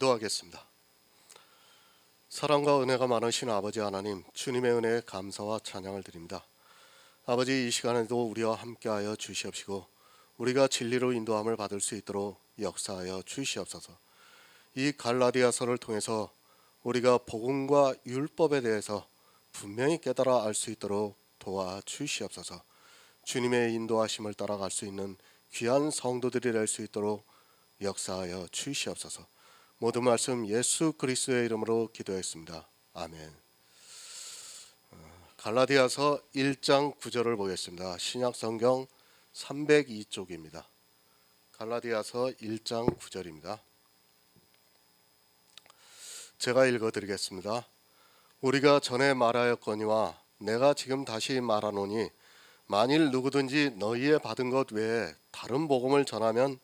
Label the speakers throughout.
Speaker 1: 기도하겠습니다. 사랑과 은혜가 많으신 아버지 하나님, 주님의 은혜에 감사와 찬양을 드립니다. 아버지, 이 시간에도 우리와 함께하여 주시옵시고 우리가 진리로 인도함을 받을 수 있도록 역사하여 주시옵소서. 이 갈라디아서를 통해서 우리가 복음과 율법에 대해서 분명히 깨달아 알 수 있도록 도와주시옵소서. 주님의 인도하심을 따라갈 수 있는 귀한 성도들이 될 수 있도록 역사하여 주시옵소서. 모든 말씀 예수 그리스도의 이름으로 기도했습니다. 아멘. 갈라디아서 1장 9절을 보겠습니다. 신약성경 302쪽입니다. 갈라디아서 1장 9절입니다. 제가 읽어드리겠습니다. 우리가 전에 말하였거니와 내가 지금 다시 말하노니 만일 누구든지 너희의 받은 것 외에 다른 복음을 전하면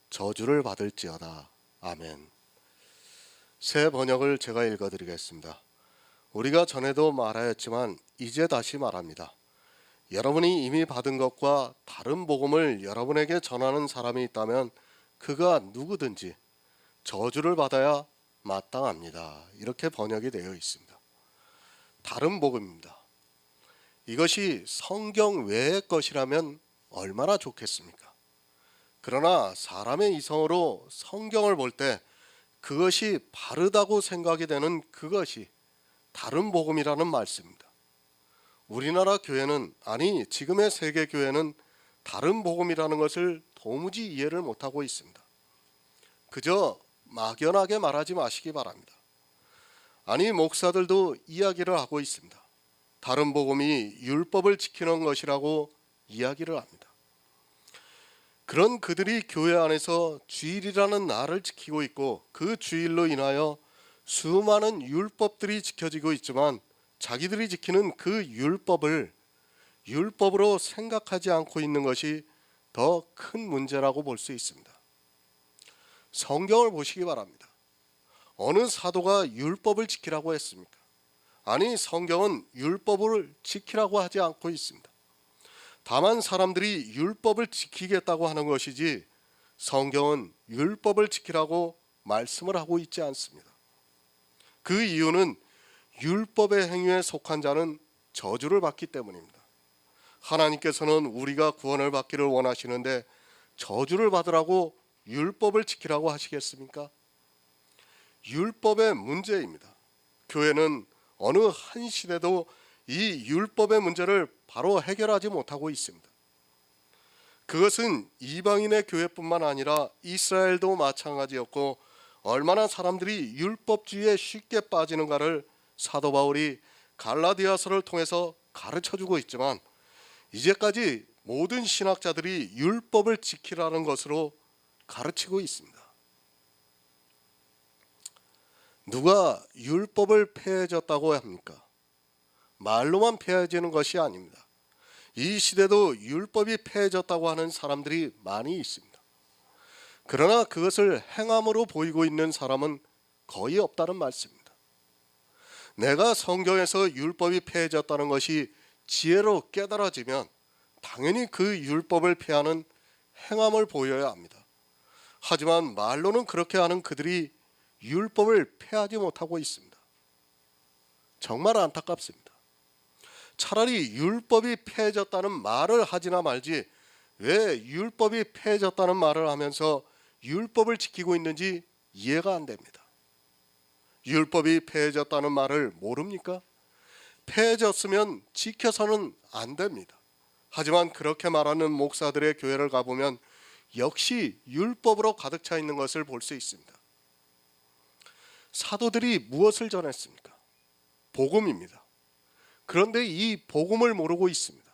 Speaker 1: 저주를 받을지어다. 아멘. 새 번역을 제가 읽어드리겠습니다. 우리가 전에도 말하였지만 이제 다시 말합니다. 여러분이 이미 받은 것과 다른 복음을 여러분에게 전하는 사람이 있다면 그가 누구든지 저주를 받아야 마땅합니다. 이렇게 번역이 되어 있습니다. 다른 복음입니다. 이것이 성경 외의 것이라면 얼마나 좋겠습니까? 그러나 사람의 이성으로 성경을 볼 때 그것이 바르다고 생각이 되는 그것이 다른 복음이라는 말씀입니다. 우리나라 교회는, 아니 지금의 세계 교회는 다른 복음이라는 것을 도무지 이해를 못하고 있습니다. 그저 막연하게 말하지 마시기 바랍니다. 아니 목사들도 이야기를 하고 있습니다. 다른 복음이 율법을 지키는 것이라고 이야기를 합니다. 그런 그들이 교회 안에서 주일이라는 날을 지키고 있고 그 주일로 인하여 수많은 율법들이 지켜지고 있지만 자기들이 지키는 그 율법을 율법으로 생각하지 않고 있는 것이 더 큰 문제라고 볼 수 있습니다. 성경을 보시기 바랍니다. 어느 사도가 율법을 지키라고 했습니까? 아니 성경은 율법을 지키라고 하지 않고 있습니다. 다만 사람들이 율법을 지키겠다고 하는 것이지 성경은 율법을 지키라고 말씀을 하고 있지 않습니다. 그 이유는 율법의 행위에 속한 자는 저주를 받기 때문입니다. 하나님께서는 우리가 구원을 받기를 원하시는데 저주를 받으라고 율법을 지키라고 하시겠습니까? 율법의 문제입니다. 교회는 어느 한 시대도 이 율법의 문제를 바로 해결하지 못하고 있습니다. 그것은 이방인의 교회뿐만 아니라 이스라엘도 마찬가지였고 얼마나 사람들이 율법주의에 쉽게 빠지는가를 사도 바울이 갈라디아서를 통해서 가르쳐주고 있지만 이제까지 모든 신학자들이 율법을 지키라는 것으로 가르치고 있습니다. 누가 율법을 폐해졌다고 합니까? 말로만 폐해지는 것이 아닙니다. 이 시대도 율법이 폐해졌다고 하는 사람들이 많이 있습니다. 그러나 그것을 행함으로 보이고 있는 사람은 거의 없다는 말씀입니다. 내가 성경에서 율법이 폐해졌다는 것이 지혜로 깨달아지면 당연히 그 율법을 폐하는 행함을 보여야 합니다. 하지만 말로는 그렇게 하는 그들이 율법을 폐하지 못하고 있습니다. 정말 안타깝습니다. 차라리 율법이 폐해졌다는 말을 하지나 말지 왜 율법이 폐해졌다는 말을 하면서 율법을 지키고 있는지 이해가 안 됩니다. 율법이 폐해졌다는 말을 모릅니까? 폐해졌으면 지켜서는 안 됩니다. 하지만 그렇게 말하는 목사들의 교회를 가보면 역시 율법으로 가득 차 있는 것을 볼 수 있습니다. 사도들이 무엇을 전했습니까? 복음입니다. 그런데 이 복음을 모르고 있습니다.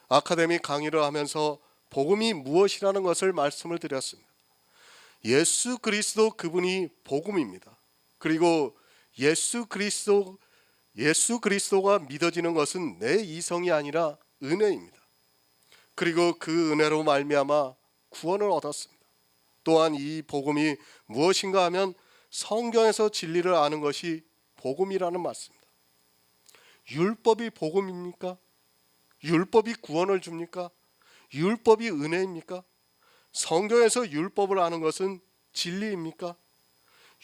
Speaker 1: 아카데미 강의를 하면서 복음이 무엇이라는 것을 말씀을 드렸습니다. 예수 그리스도 그분이 복음입니다. 그리고 예수 그리스도가 믿어지는 것은 내 이성이 아니라 은혜입니다. 그리고 그 은혜로 말미암아 구원을 얻었습니다. 또한 이 복음이 무엇인가 하면 성경에서 진리를 아는 것이 복음이라는 말씀입니다. 율법이 복음입니까? 율법이 구원을 줍니까? 율법이 은혜입니까? 성경에서 율법을 아는 것은 진리입니까?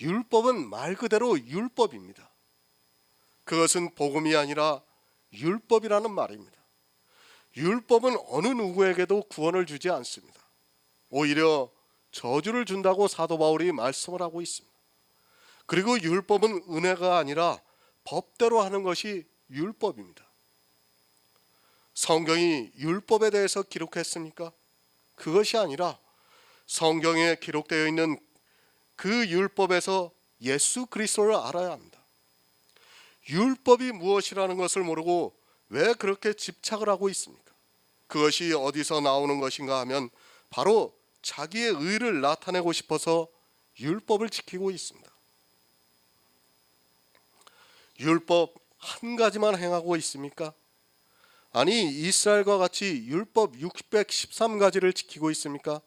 Speaker 1: 율법은 말 그대로 율법입니다. 그것은 복음이 아니라 율법이라는 말입니다. 율법은 어느 누구에게도 구원을 주지 않습니다. 오히려 저주를 준다고 사도 바울이 말씀을 하고 있습니다. 그리고 율법은 은혜가 아니라 법대로 하는 것이 율법입니다. 성경이 율법에 대해서 기록했습니까? 그것이 아니라 성경에 기록되어 있는 그 율법에서 예수 그리스도를 알아야 합니다. 율법이 무엇이라는 것을 모르고 왜 그렇게 집착을 하고 있습니까? 그것이 어디서 나오는 것인가 하면 바로 자기의 의를 나타내고 싶어서 율법을 지키고 있습니다. 율법 한 가지만 행하고 있습니까? 아니, 이스라엘과 같이 율법 613가지를 지키고 있습니까?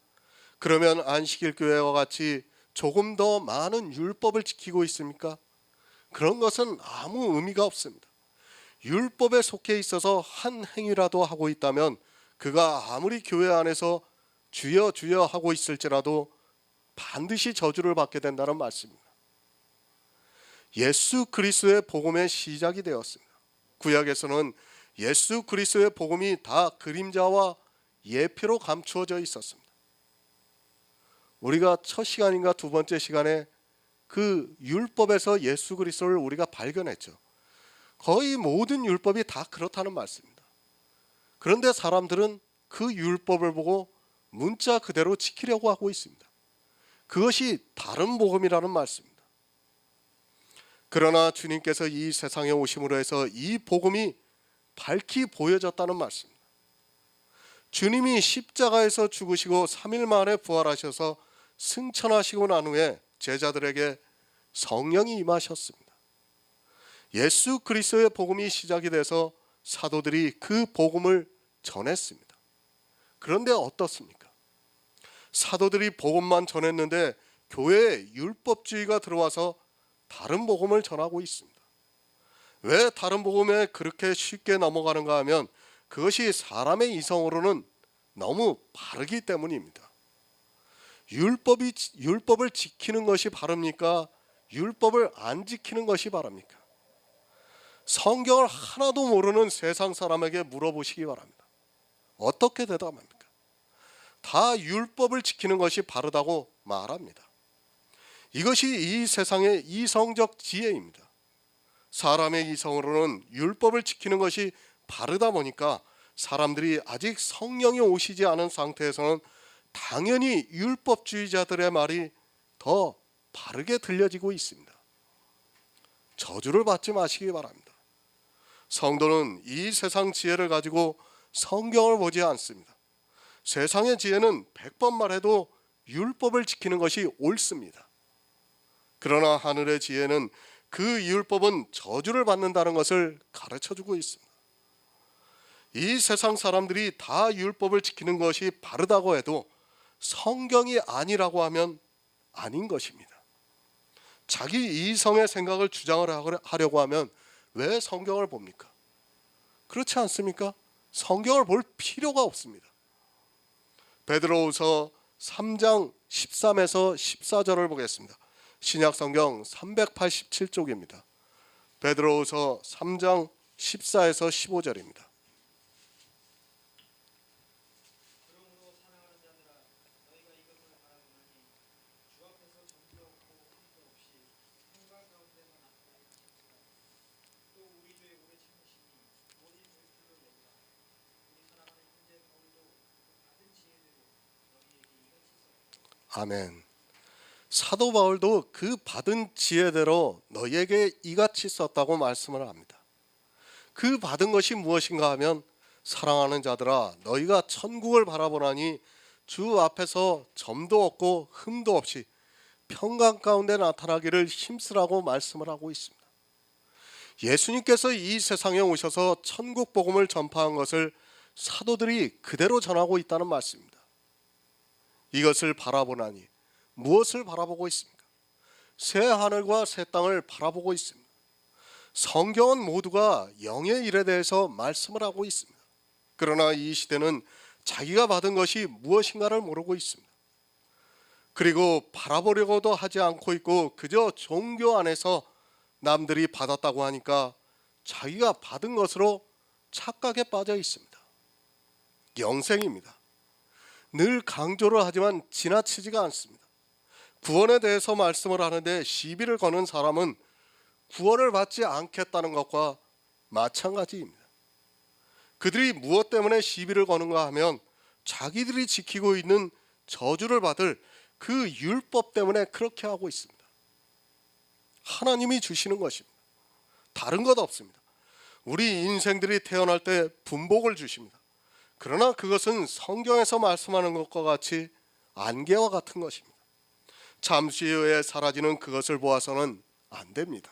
Speaker 1: 그러면 안식일 교회와 같이 조금 더 많은 율법을 지키고 있습니까? 그런 것은 아무 의미가 없습니다. 율법에 속해 있어서 한 행위라도 하고 있다면 그가 아무리 교회 안에서 주여 주여 하고 있을지라도 반드시 저주를 받게 된다는 말씀입니다. 예수 그리스도의 복음의 시작이 되었습니다. 구약에서는 예수 그리스도의 복음이 다 그림자와 예표로 감추어져 있었습니다. 우리가 첫 시간인가 두 번째 시간에 그 율법에서 예수 그리스도를 우리가 발견했죠. 거의 모든 율법이 다 그렇다는 말씀입니다. 그런데 사람들은 그 율법을 보고 문자 그대로 지키려고 하고 있습니다. 그것이 다른 복음이라는 말씀입니다. 그러나 주님께서 이 세상에 오심으로 해서 이 복음이 밝히 보여졌다는 말씀입니다. 주님이 십자가에서 죽으시고 3일 만에 부활하셔서 승천하시고 난 후에 제자들에게 성령이 임하셨습니다. 예수 그리스도의 복음이 시작이 돼서 사도들이 그 복음을 전했습니다. 그런데 어떻습니까? 사도들이 복음만 전했는데 교회에 율법주의가 들어와서 다른 복음을 전하고 있습니다. 왜 다른 복음에 그렇게 쉽게 넘어가는가 하면 그것이 사람의 이성으로는 너무 바르기 때문입니다. 율법을 지키는 것이 바릅니까? 율법을 안 지키는 것이 바랍니까? 성경을 하나도 모르는 세상 사람에게 물어보시기 바랍니다. 어떻게 대답합니까? 다 율법을 지키는 것이 바르다고 말합니다. 이것이 이 세상의 이성적 지혜입니다. 사람의 이성으로는 율법을 지키는 것이 바르다 보니까 사람들이 아직 성령이 오시지 않은 상태에서는 당연히 율법주의자들의 말이 더 바르게 들려지고 있습니다. 저주를 받지 마시기 바랍니다. 성도는 이 세상 지혜를 가지고 성경을 보지 않습니다. 세상의 지혜는 100번 말해도 율법을 지키는 것이 옳습니다. 그러나 하늘의 지혜는 그 율법은 저주를 받는다는 것을 가르쳐주고 있습니다. 이 세상 사람들이 다 율법을 지키는 것이 바르다고 해도 성경이 아니라고 하면 아닌 것입니다. 자기 이성의 생각을 주장을 하려고 하면 왜 성경을 봅니까? 그렇지 않습니까? 성경을 볼 필요가 없습니다. 베드로후서 3장 13에서 14절을 보겠습니다. 신약성경 387쪽입니다. 베드로후서 3장 14에서 15절입니다. 아멘. 사도 바울도 그 받은 지혜대로 너희에게 이같이 썼다고 말씀을 합니다. 그 받은 것이 무엇인가 하면 사랑하는 자들아 너희가 천국을 바라보나니 주 앞에서 점도 없고 흠도 없이 평강 가운데 나타나기를 힘쓰라고 말씀을 하고 있습니다. 예수님께서 이 세상에 오셔서 천국 복음을 전파한 것을 사도들이 그대로 전하고 있다는 말씀입니다. 이것을 바라보나니 무엇을 바라보고 있습니까? 새 하늘과 새 땅을 바라보고 있습니다. 성경은 모두가 영의 일에 대해서 말씀을 하고 있습니다. 그러나 이 시대는 자기가 받은 것이 무엇인가를 모르고 있습니다. 그리고 바라보려고도 하지 않고 있고 그저 종교 안에서 남들이 받았다고 하니까 자기가 받은 것으로 착각에 빠져 있습니다. 영생입니다. 늘 강조를 하지만 지나치지가 않습니다. 구원에 대해서 말씀을 하는데 시비를 거는 사람은 구원을 받지 않겠다는 것과 마찬가지입니다. 그들이 무엇 때문에 시비를 거는가 하면 자기들이 지키고 있는 저주를 받을 그 율법 때문에 그렇게 하고 있습니다. 하나님이 주시는 것입니다. 다른 것 없습니다. 우리 인생들이 태어날 때 분복을 주십니다. 그러나 그것은 성경에서 말씀하는 것과 같이 안개와 같은 것입니다. 잠시 후에 사라지는 그것을 보아서는 안 됩니다.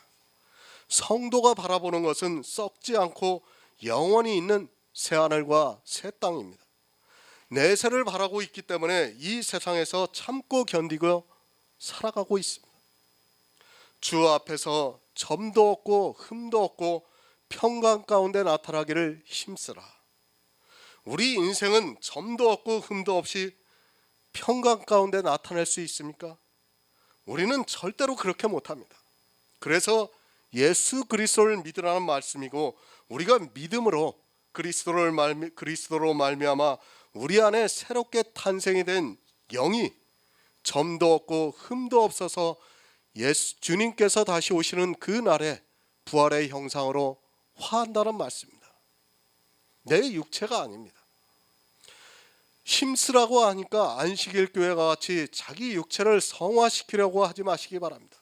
Speaker 1: 성도가 바라보는 것은 썩지 않고 영원히 있는 새하늘과 새 땅입니다. 내세를 바라고 있기 때문에 이 세상에서 참고 견디고 살아가고 있습니다. 주 앞에서 점도 없고 흠도 없고 평강 가운데 나타나기를 힘쓰라. 우리 인생은 점도 없고 흠도 없이 평강 가운데 나타낼 수 있습니까? 우리는 절대로 그렇게 못합니다. 그래서 예수 그리스도를 믿으라는 말씀이고 우리가 믿음으로 그리스도로 말미암아 우리 안에 새롭게 탄생이 된 영이 점도 없고 흠도 없어서 주님께서 다시 오시는 그 날에 부활의 형상으로 화한다는 말씀입니다. 내 육체가 아닙니다. 힘쓰라고 하니까 안식일 교회가 같이 자기 육체를 성화시키려고 하지 마시기 바랍니다.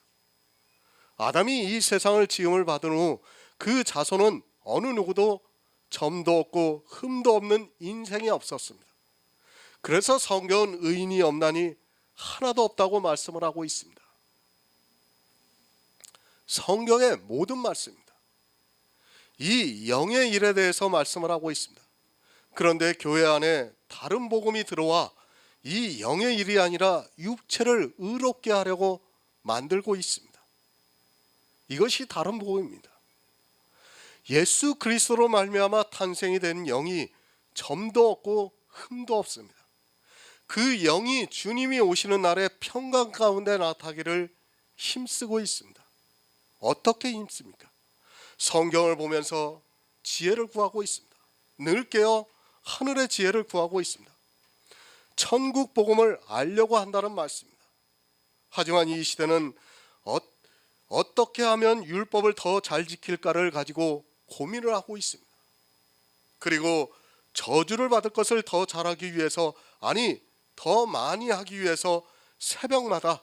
Speaker 1: 아담이 이 세상을 지음을 받은 후 그 자손은 어느 누구도 점도 없고 흠도 없는 인생이 없었습니다. 그래서 성경은 의인이 없나니 하나도 없다고 말씀을 하고 있습니다. 성경의 모든 말씀입니다. 이 영의 일에 대해서 말씀을 하고 있습니다. 그런데 교회 안에 다른 복음이 들어와 이 영의 일이 아니라 육체를 의롭게 하려고 만들고 있습니다. 이것이 다른 복음입니다. 예수 그리스도로 말미암아 탄생이 된 영이 점도 없고 흠도 없습니다. 그 영이 주님이 오시는 날에 평강 가운데 나타나기를 힘쓰고 있습니다. 어떻게 힘씁니까? 성경을 보면서 지혜를 구하고 있습니다. 늘 깨어 하늘의 지혜를 구하고 있습니다. 천국 복음을 알려고 한다는 말씀입니다. 하지만 이 시대는 어떻게 하면 율법을 더 잘 지킬까를 가지고 고민을 하고 있습니다. 그리고 저주를 받을 것을 더 잘하기 위해서, 아니 더 많이 하기 위해서 새벽마다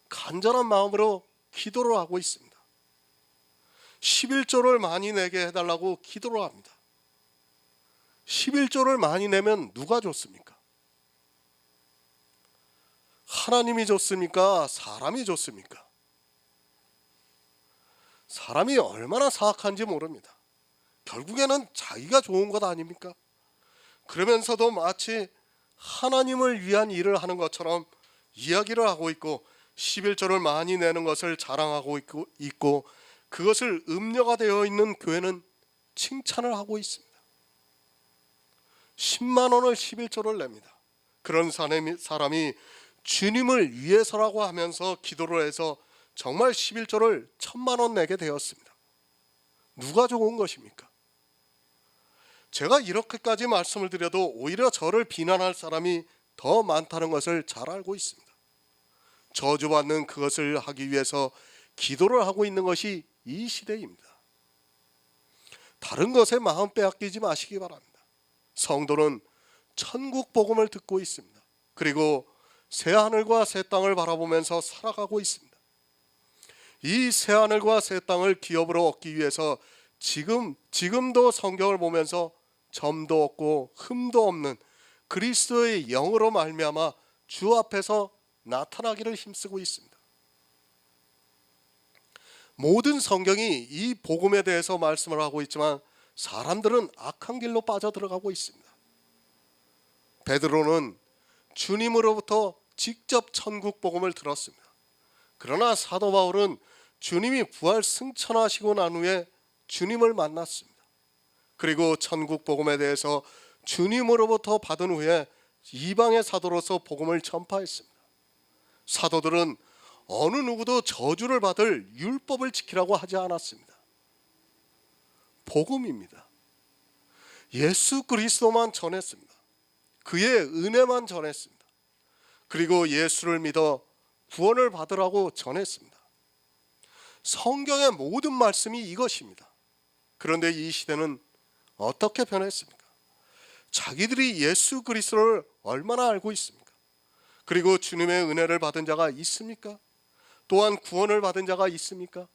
Speaker 1: 간절한 마음으로 기도를 하고 있습니다. 11조를 많이 내게 해달라고 기도를 합니다. 11조를 많이 내면 누가 줬습니까? 하나님이 줬습니까? 사람이 줬습니까? 사람이 얼마나 사악한지 모릅니다. 결국에는 자기가 좋은 것 아닙니까? 그러면서도 마치 하나님을 위한 일을 하는 것처럼 이야기를 하고 있고 11조를 많이 내는 것을 자랑하고 있고 그것을 음료가 되어 있는 교회는 칭찬을 하고 있습니다. 10만 원을 11조를 냅니다. 그런 사람이 주님을 위해서라고 하면서 기도를 해서 정말 11조를 1000만 원 내게 되었습니다. 누가 좋은 것입니까? 제가 이렇게까지 말씀을 드려도 오히려 저를 비난할 사람이 더 많다는 것을 잘 알고 있습니다. 저주받는 그것을 하기 위해서 기도를 하고 있는 것이 이 시대입니다. 다른 것에 마음 빼앗기지 마시기 바랍니다. 성도는 천국 복음을 듣고 있습니다. 그리고 새하늘과 새 땅을 바라보면서 살아가고 있습니다. 이 새하늘과 새 땅을 기업으로 얻기 위해서 지금도 성경을 보면서 점도 없고 흠도 없는 그리스도의 영으로 말미암아 주 앞에서 나타나기를 힘쓰고 있습니다. 모든 성경이 이 복음에 대해서 말씀을 하고 있지만 사람들은 악한 길로 빠져들어가고 있습니다. 베드로는 주님으로부터 직접 천국 복음을 들었습니다. 그러나 사도 바울은 주님이 부활 승천하시고 난 후에 주님을 만났습니다. 그리고 천국 복음에 대해서 주님으로부터 받은 후에 이방의 사도로서 복음을 전파했습니다. 사도들은 어느 누구도 저주를 받을 율법을 지키라고 하지 않았습니다. 복음입니다. 예수 그리스도만 전했습니다. 그의 은혜만 전했습니다. 그리고 예수를 믿어 구원을 받으라고 전했습니다. 성경의 모든 말씀이 이것입니다. 그런데 이 시대는 어떻게 변했습니까? 자기들이 예수 그리스도를 얼마나 알고 있습니까? 그리고 주님의 은혜를 받은 자가 있습니까? 또한 구원을 받은 자가 있습니까?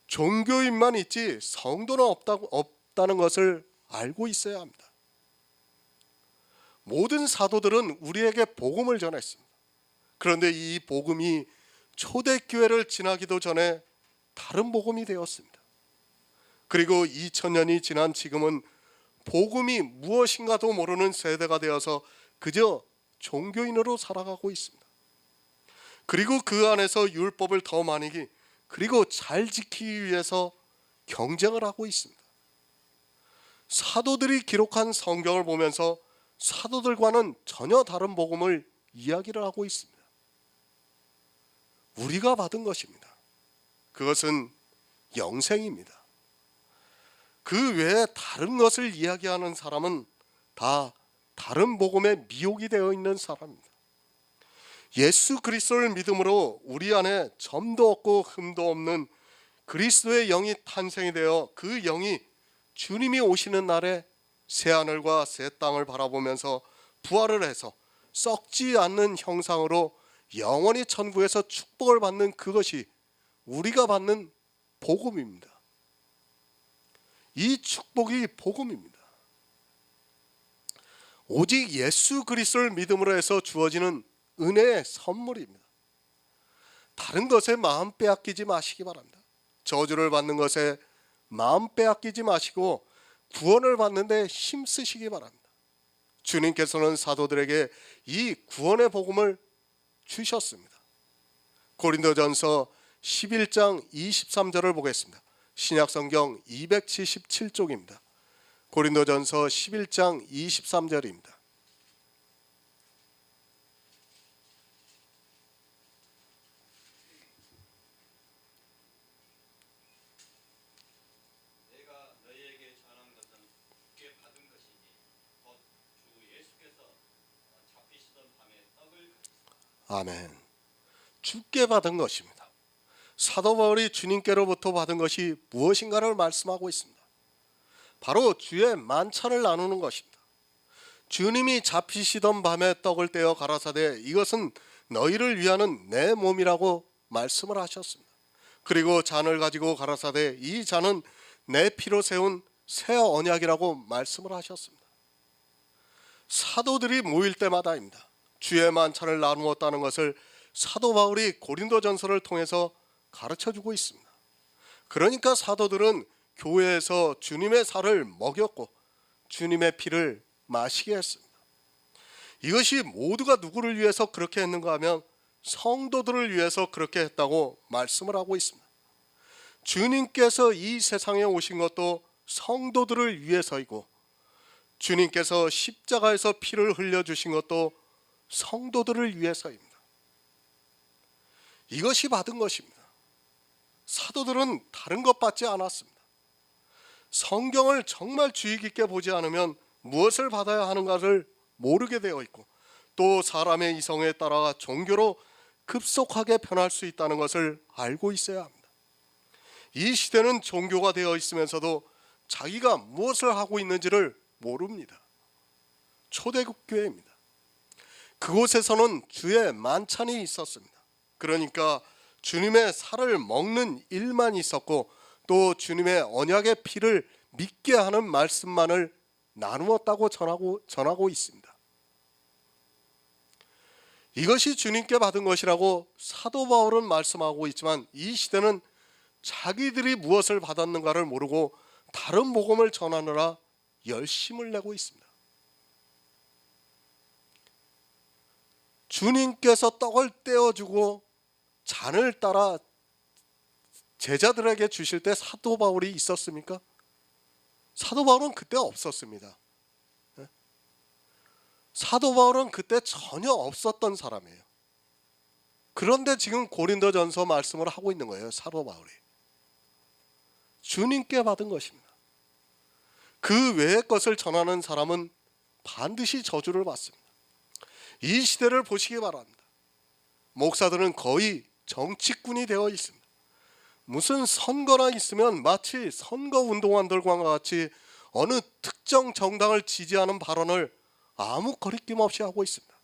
Speaker 1: 종교인만 있지 성도는 없다는 것을 알고 있어야 합니다. 모든 사도들은 우리에게 복음을 전했습니다. 그런데 이 복음이 초대교회를 지나기도 전에 다른 복음이 되었습니다. 그리고 2000년이 지난 지금은 복음이 무엇인가도 모르는 세대가 되어서 그저 종교인으로 살아가고 있습니다. 그리고 그 안에서 율법을 더 많이 그리고 잘 지키기 위해서 경쟁을 하고 있습니다. 사도들이 기록한 성경을 보면서 사도들과는 전혀 다른 복음을 이야기를 하고 있습니다. 우리가 받은 것입니다. 그것은 영생입니다. 그 외에 다른 것을 이야기하는 사람은 다 다른 복음에 미혹이 되어 있는 사람입니다. 예수 그리스도를 믿음으로 우리 안에 점도 없고 흠도 없는 그리스도의 영이 탄생이 되어 그 영이 주님이 오시는 날에 새 하늘과 새 땅을 바라보면서 부활을 해서 썩지 않는 형상으로 영원히 천국에서 축복을 받는 그것이 우리가 받는 복음입니다. 이 축복이 복음입니다. 오직 예수 그리스도를 믿음으로 해서 주어지는 은혜의 선물입니다. 다른 것에 마음 빼앗기지 마시기 바랍니다. 저주를 받는 것에 마음 빼앗기지 마시고 구원을 받는 데 힘쓰시기 바랍니다. 주님께서는 사도들에게 이 구원의 복음을 주셨습니다. 고린도전서 11장 23절을 보겠습니다. 신약성경 277쪽입니다. 고린도전서 11장 23절입니다. 아멘. 주께 받은 것입니다. 사도 바울이 주님께로부터 받은 것이 무엇인가를 말씀하고 있습니다. 바로 주의 만찬을 나누는 것입니다. 주님이 잡히시던 밤에 떡을 떼어 가라사대 이것은 너희를 위하는 내 몸이라고 말씀을 하셨습니다. 그리고 잔을 가지고 가라사대 이 잔은 내 피로 세운 새 언약이라고 말씀을 하셨습니다. 사도들이 모일 때마다입니다. 주의 만찬을 나누었다는 것을 사도 바울이 고린도전서를 통해서 가르쳐주고 있습니다. 그러니까 사도들은 교회에서 주님의 살을 먹였고 주님의 피를 마시게 했습니다. 이것이 모두가 누구를 위해서 그렇게 했는가 하면 성도들을 위해서 그렇게 했다고 말씀을 하고 있습니다. 주님께서 이 세상에 오신 것도 성도들을 위해서이고 주님께서 십자가에서 피를 흘려주신 것도 성도들을 위해서입니다. 이것이 받은 것입니다. 사도들은 다른 것 받지 않았습니다. 성경을 정말 주의 깊게 보지 않으면 무엇을 받아야 하는가를 모르게 되어 있고 또 사람의 이성에 따라 종교로 급속하게 변할 수 있다는 것을 알고 있어야 합니다. 이 시대는 종교가 되어 있으면서도 자기가 무엇을 하고 있는지를 모릅니다. 초대교회입니다. 그곳에서는 주의 만찬이 있었습니다. 그러니까 주님의 살을 먹는 일만 있었고 또 주님의 언약의 피를 믿게 하는 말씀만을 나누었다고 전하고 있습니다. 이것이 주님께 받은 것이라고 사도 바울은 말씀하고 있지만 이 시대는 자기들이 무엇을 받았는가를 모르고 다른 복음을 전하느라 열심을 내고 있습니다. 주님께서 떡을 떼어주고 잔을 따라 제자들에게 주실 때 사도 바울이 있었습니까? 사도 바울은 그때 없었습니다. 사도 바울은 그때 전혀 없었던 사람이에요. 그런데 지금 고린도전서 말씀을 하고 있는 거예요. 사도 바울이. 주님께 받은 것입니다. 그 외의 것을 전하는 사람은 반드시 저주를 받습니다. 이 시대를 보시기 바랍니다. 목사들은 거의 정치꾼이 되어 있습니다. 무슨 선거나 있으면 마치 선거운동원들과 같이 어느 특정 정당을 지지하는 발언을 아무 거리낌 없이 하고 있습니다.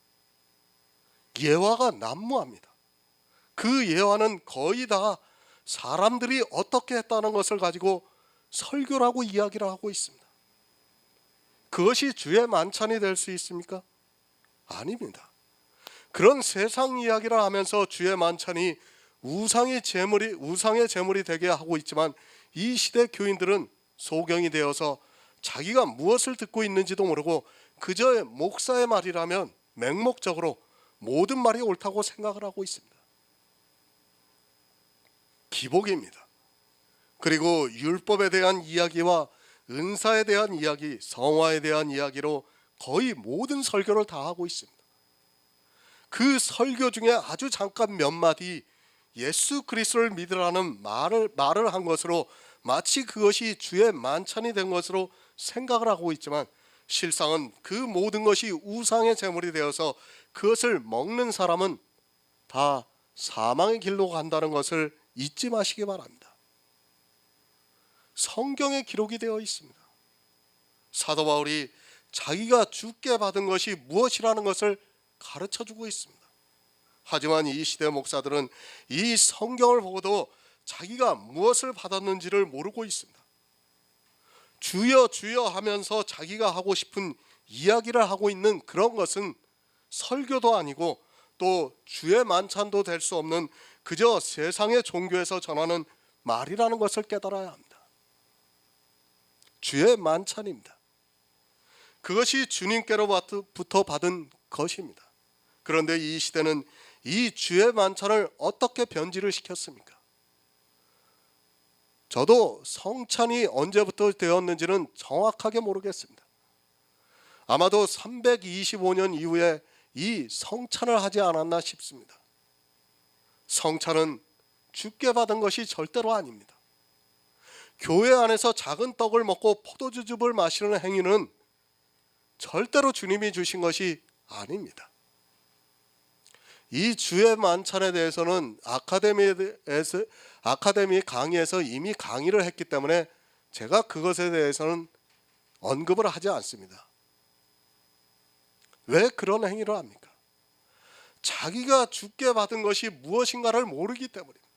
Speaker 1: 예화가 난무합니다. 그 예화는 거의 다 사람들이 어떻게 했다는 것을 가지고 설교라고 이야기를 하고 있습니다. 그것이 주의 만찬이 될 수 있습니까? 아닙니다. 그런 세상 이야기를 하면서 주의 만찬이 우상의 제물이 되게 하고 있지만, 이 시대 교인들은 소경이 되어서 자기가 무엇을 듣고 있는지도 모르고 그저 목사의 말이라면 맹목적으로 모든 말이 옳다고 생각을 하고 있습니다. 기복입니다. 그리고 율법에 대한 이야기와 은사에 대한 이야기, 성화에 대한 이야기로 거의 모든 설교를 다 하고 있습니다. 그 설교 중에 아주 잠깐 몇 마디 예수 그리스도를 믿으라는 말을 한 것으로 마치 그것이 주의 만찬이 된 것으로 생각을 하고 있지만, 실상은 그 모든 것이 우상의 제물이 되어서 그것을 먹는 사람은 다 사망의 길로 간다는 것을 잊지 마시기 바랍니다. 성경에 기록이 되어 있습니다. 사도 바울이 자기가 주께 받은 것이 무엇이라는 것을 가르쳐주고 있습니다. 하지만 이 시대 목사들은 이 성경을 보고도 자기가 무엇을 받았는지를 모르고 있습니다. 주여 주여 하면서 자기가 하고 싶은 이야기를 하고 있는 그런 것은 설교도 아니고 또 주의 만찬도 될 수 없는 그저 세상의 종교에서 전하는 말이라는 것을 깨달아야 합니다. 주의 만찬입니다. 그것이 주님께로부터 받은 것입니다. 그런데 이 시대는 이 주의 만찬을 어떻게 변질을 시켰습니까? 저도 성찬이 언제부터 되었는지는 정확하게 모르겠습니다. 아마도 325년 이후에 이 성찬을 하지 않았나 싶습니다. 성찬은 주께 받은 것이 절대로 아닙니다. 교회 안에서 작은 떡을 먹고 포도주즙을 마시는 행위는 절대로 주님이 주신 것이 아닙니다. 이 주의 만찬에 대해서는 아카데미 강의에서 이미 강의를 했기 때문에 제가 그것에 대해서는 언급을 하지 않습니다. 왜 그런 행위를 합니까? 자기가 주께 받은 것이 무엇인가를 모르기 때문입니다.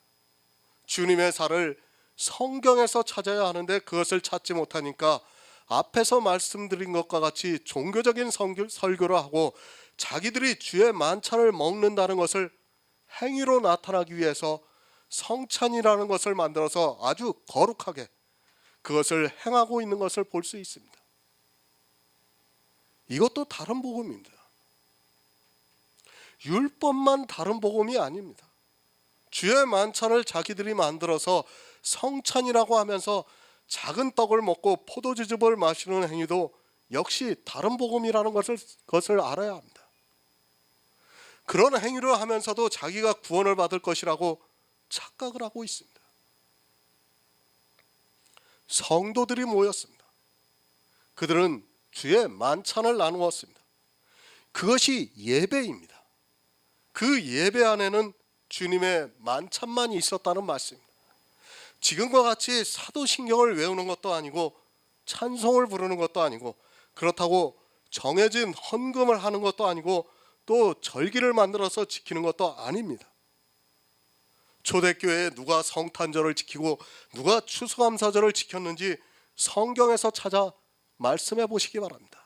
Speaker 1: 주님의 살을 성경에서 찾아야 하는데 그것을 찾지 못하니까 앞에서 말씀드린 것과 같이 종교적인 설교를 하고 자기들이 주의 만찬을 먹는다는 것을 행위로 나타나기 위해서 성찬이라는 것을 만들어서 아주 거룩하게 그것을 행하고 있는 것을 볼 수 있습니다. 이것도 다른 복음입니다. 율법만 다른 복음이 아닙니다. 주의 만찬을 자기들이 만들어서 성찬이라고 하면서 작은 떡을 먹고 포도주즙을 마시는 행위도 역시 다른 복음이라는 것을 알아야 합니다. 그런 행위를 하면서도 자기가 구원을 받을 것이라고 착각을 하고 있습니다. 성도들이 모였습니다. 그들은 주의 만찬을 나누었습니다. 그것이 예배입니다. 그 예배 안에는 주님의 만찬만 있었다는 말씀입니다. 지금과 같이 사도신경을 외우는 것도 아니고 찬송을 부르는 것도 아니고 그렇다고 정해진 헌금을 하는 것도 아니고 또 절기를 만들어서 지키는 것도 아닙니다. 초대교회에 누가 성탄절을 지키고 누가 추수감사절을 지켰는지 성경에서 찾아 말씀해 보시기 바랍니다.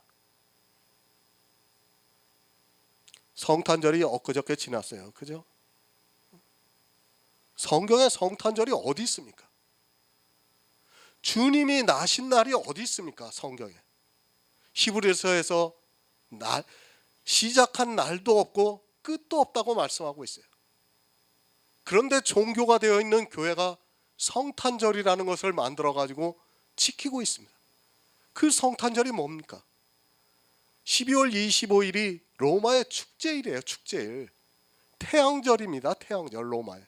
Speaker 1: 성탄절이 엊그저께 지났어요. 그죠? 성경에 성탄절이 어디 있습니까? 주님이 나신 날이 어디 있습니까? 성경에. 히브리서에서 시작한 날도 없고 끝도 없다고 말씀하고 있어요. 그런데 종교가 되어 있는 교회가 성탄절이라는 것을 만들어 가지고 지키고 있습니다. 그 성탄절이 뭡니까? 12월 25일이 로마의 축제일이에요. 축제일. 태양절입니다. 태양절 로마에.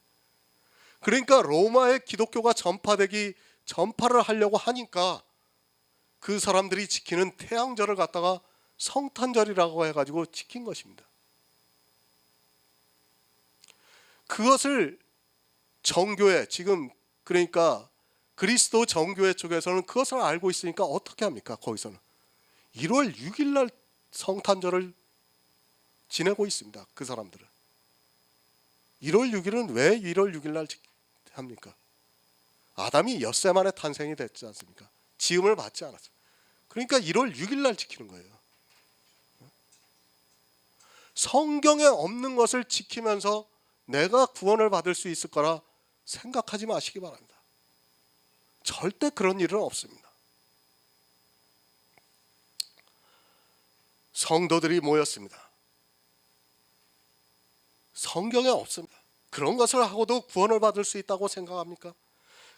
Speaker 1: 그러니까 로마에 기독교가 전파를 하려고 하니까 그 사람들이 지키는 태양절을 갖다가 성탄절이라고 해가지고 지킨 것입니다. 그것을 정교회, 지금 그러니까 그리스도 정교회 쪽에서는 그것을 알고 있으니까 어떻게 합니까? 거기서는 1월 6일 날 성탄절을 지내고 있습니다. 그 사람들은. 1월 6일은 왜 1월 6일 날 합니까? 아담이 엿새 만에 탄생이 됐지 않습니까? 지음을 받지 않았어요. 그러니까 1월 6일 날 지키는 거예요. 성경에 없는 것을 지키면서 내가 구원을 받을 수 있을 거라 생각하지 마시기 바랍니다. 절대 그런 일은 없습니다. 성도들이 모였습니다. 성경에 없습니다. 그런 것을 하고도 구원을 받을 수 있다고 생각합니까?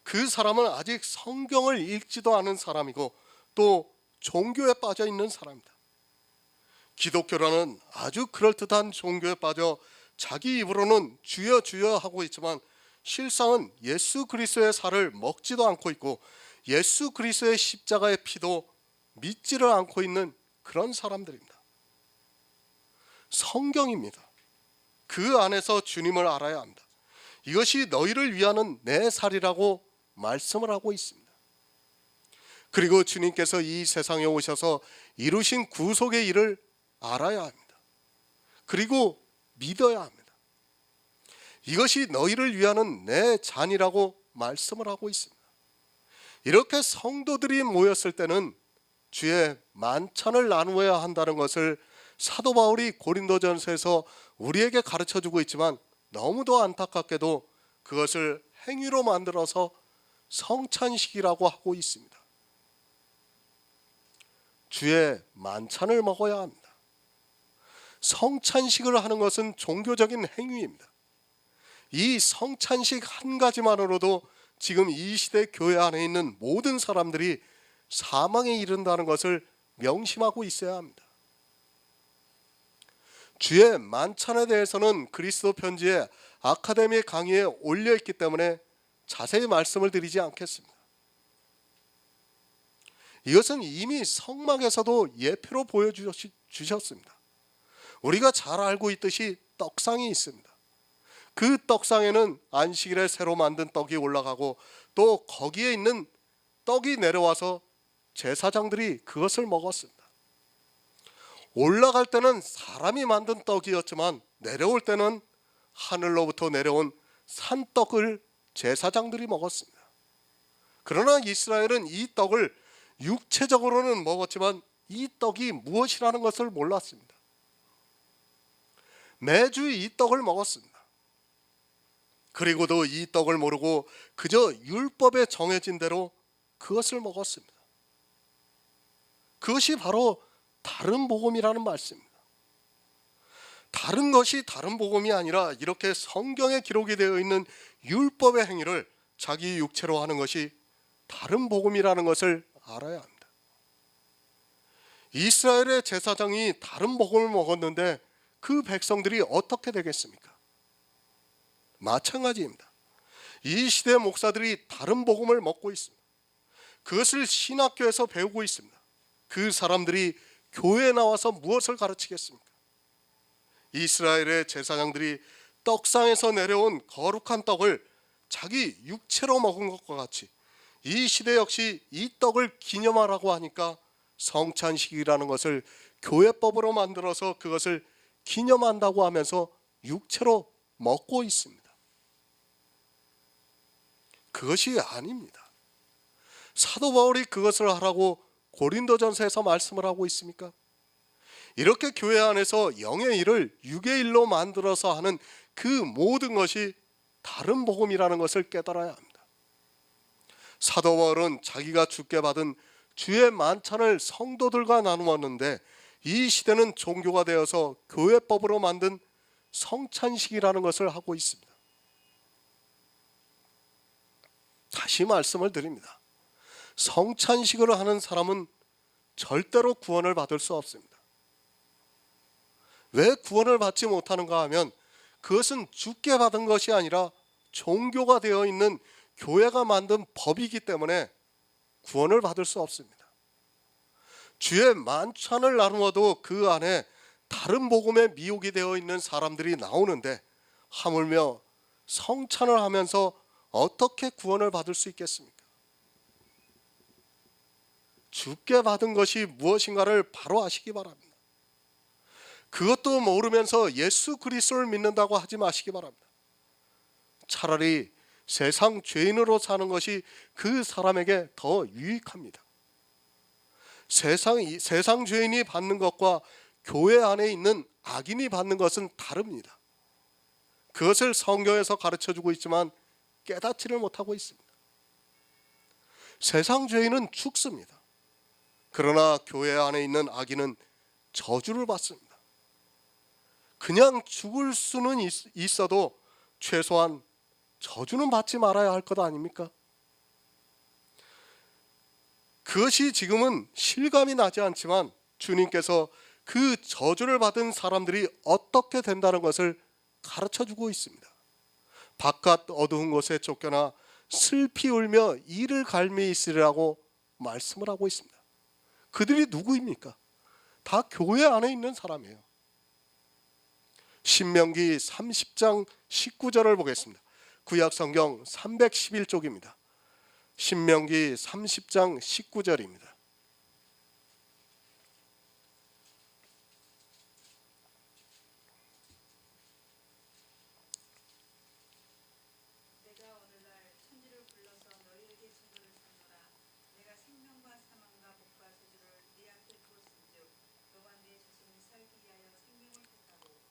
Speaker 1: 그 사람은 아직 성경을 읽지도 않은 사람이고 또 종교에 빠져 있는 사람입니다. 기독교라는 아주 그럴듯한 종교에 빠져 자기 입으로는 주여 주여 하고 있지만 실상은 예수 그리스도의 살을 먹지도 않고 있고 예수 그리스도의 십자가의 피도 믿지를 않고 있는 그런 사람들입니다. 성경입니다. 그 안에서 주님을 알아야 합니다. 이것이 너희를 위하는 내 살이라고 말씀을 하고 있습니다. 그리고 주님께서 이 세상에 오셔서 이루신 구속의 일을 알아야 합니다. 그리고 믿어야 합니다. 이것이 너희를 위하는 내 잔이라고 말씀을 하고 있습니다. 이렇게 성도들이 모였을 때는 주의 만찬을 나누어야 한다는 것을 사도 바울이 고린도전서에서 우리에게 가르쳐주고 있지만 너무도 안타깝게도 그것을 행위로 만들어서 성찬식이라고 하고 있습니다. 주의 만찬을 먹어야 합니다. 성찬식을 하는 것은 종교적인 행위입니다. 이 성찬식 한 가지만으로도 지금 이 시대 교회 안에 있는 모든 사람들이 사망에 이른다는 것을 명심하고 있어야 합니다. 주의 만찬에 대해서는 그리스도 편지의 아카데미 강의에 올려있기 때문에 자세히 말씀을 드리지 않겠습니다. 이것은 이미 성막에서도 예표로 보여주셨습니다. 우리가 잘 알고 있듯이 떡상이 있습니다. 그 떡상에는 안식일에 새로 만든 떡이 올라가고 또 거기에 있는 떡이 내려와서 제사장들이 그것을 먹었습니다. 올라갈 때는 사람이 만든 떡이었지만 내려올 때는 하늘로부터 내려온 산떡을 제사장들이 먹었습니다. 그러나 이스라엘은 이 떡을 육체적으로는 먹었지만 이 떡이 무엇이라는 것을 몰랐습니다. 매주 이 떡을 먹었습니다. 그리고도 이 떡을 모르고 그저 율법에 정해진 대로 그것을 먹었습니다. 그것이 바로 다른 복음이라는 말씀입니다. 다른 것이 다른 복음이 아니라 이렇게 성경에 기록이 되어 있는 율법의 행위를 자기 육체로 하는 것이 다른 복음이라는 것을 알아야 합니다. 이스라엘의 제사장이 다른 복음을 먹었는데 그 백성들이 어떻게 되겠습니까? 마찬가지입니다. 이 시대 목사들이 다른 복음을 먹고 있습니다. 그것을 신학교에서 배우고 있습니다. 그 사람들이 교회에 나와서 무엇을 가르치겠습니까? 이스라엘의 제사장들이 떡상에서 내려온 거룩한 떡을 자기 육체로 먹은 것과 같이 이 시대 역시 이 떡을 기념하라고 하니까 성찬식이라는 것을 교회법으로 만들어서 그것을 기념한다고 하면서 육체로 먹고 있습니다. 그것이 아닙니다. 사도 바울이 그것을 하라고 고린도전서에서 말씀을 하고 있습니까? 이렇게 교회 안에서 영의 일을 육의 일로 만들어서 하는 그 모든 것이 다른 복음이라는 것을 깨달아야 합니다. 사도 바울은 자기가 주께 받은 주의 만찬을 성도들과 나누었는데 이 시대는 종교가 되어서 교회법으로 만든 성찬식이라는 것을 하고 있습니다. 다시 말씀을 드립니다. 성찬식을 하는 사람은 절대로 구원을 받을 수 없습니다. 왜 구원을 받지 못하는가 하면 그것은 주께 받은 것이 아니라 종교가 되어 있는 교회가 만든 법이기 때문에 구원을 받을 수 없습니다. 주의 만찬을 나누어도 그 안에 다른 복음에 미혹이 되어 있는 사람들이 나오는데 하물며 성찬을 하면서 어떻게 구원을 받을 수 있겠습니까? 주께 받은 것이 무엇인가를 바로 아시기 바랍니다. 그것도 모르면서 예수 그리스도를 믿는다고 하지 마시기 바랍니다. 차라리 세상 죄인으로 사는 것이 그 사람에게 더 유익합니다. 세상 죄인이 받는 것과 교회 안에 있는 악인이 받는 것은 다릅니다. 그것을 성경에서 가르쳐주고 있지만 깨닫지를 못하고 있습니다. 세상 죄인은 죽습니다. 그러나 교회 안에 있는 악인은 저주를 받습니다. 그냥 죽을 수는 있어도 최소한 저주는 받지 말아야 할 것 아닙니까? 그것이 지금은 실감이 나지 않지만 주님께서 그 저주를 받은 사람들이 어떻게 된다는 것을 가르쳐주고 있습니다. 바깥 어두운 곳에 쫓겨나 슬피 울며 이를 갈미 있으리라고 말씀을 하고 있습니다. 그들이 누구입니까? 다 교회 안에 있는 사람이에요. 신명기 30장 19절을 보겠습니다. 구약성경 311쪽입니다. 신명기 30장 19절입니다.